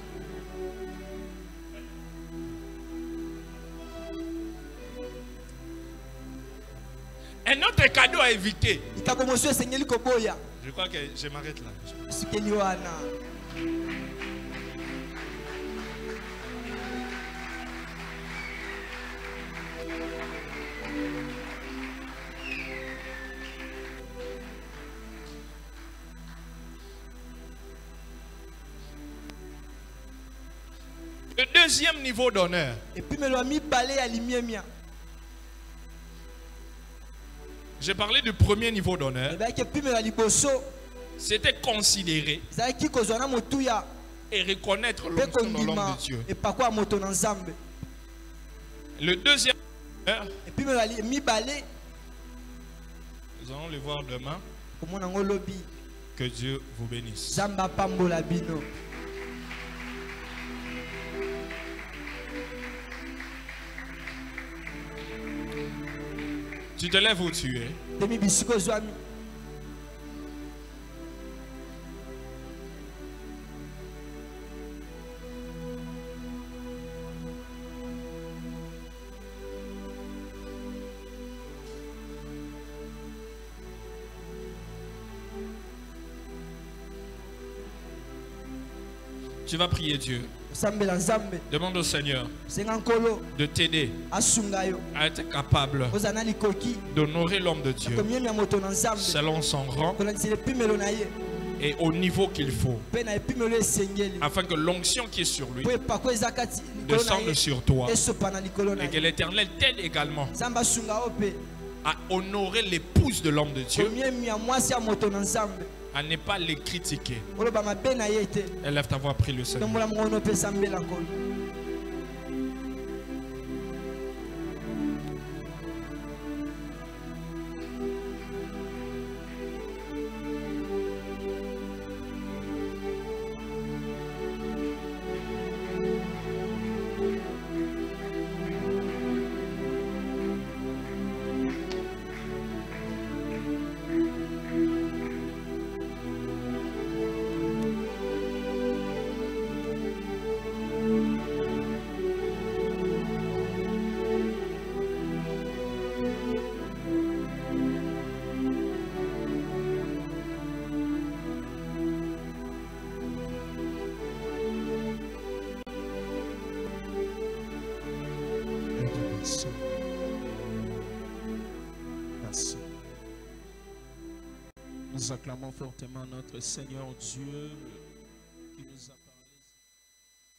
Un autre cadeau à éviter. Je crois que je m'arrête là. Le deuxième niveau d'honneur. J'ai parlé du premier niveau d'honneur. C'était considérer et reconnaître l'onction de l'homme de Dieu. Le deuxième honneur, nous allons le voir demain. Que Dieu vous bénisse. Tu te lèves où tu es. Tu vas prier Dieu. Demande au Seigneur de t'aider à être capable d'honorer l'homme de Dieu selon son rang et au niveau qu'il faut, afin que l'onction qui est sur lui descende sur toi et que l'Éternel t'aide également à honorer l'épouse de l'homme de Dieu, à ne pas les critiquer. Élève ta voix, prie le Seigneur. Nous acclamons fortement notre Seigneur Dieu qui nous a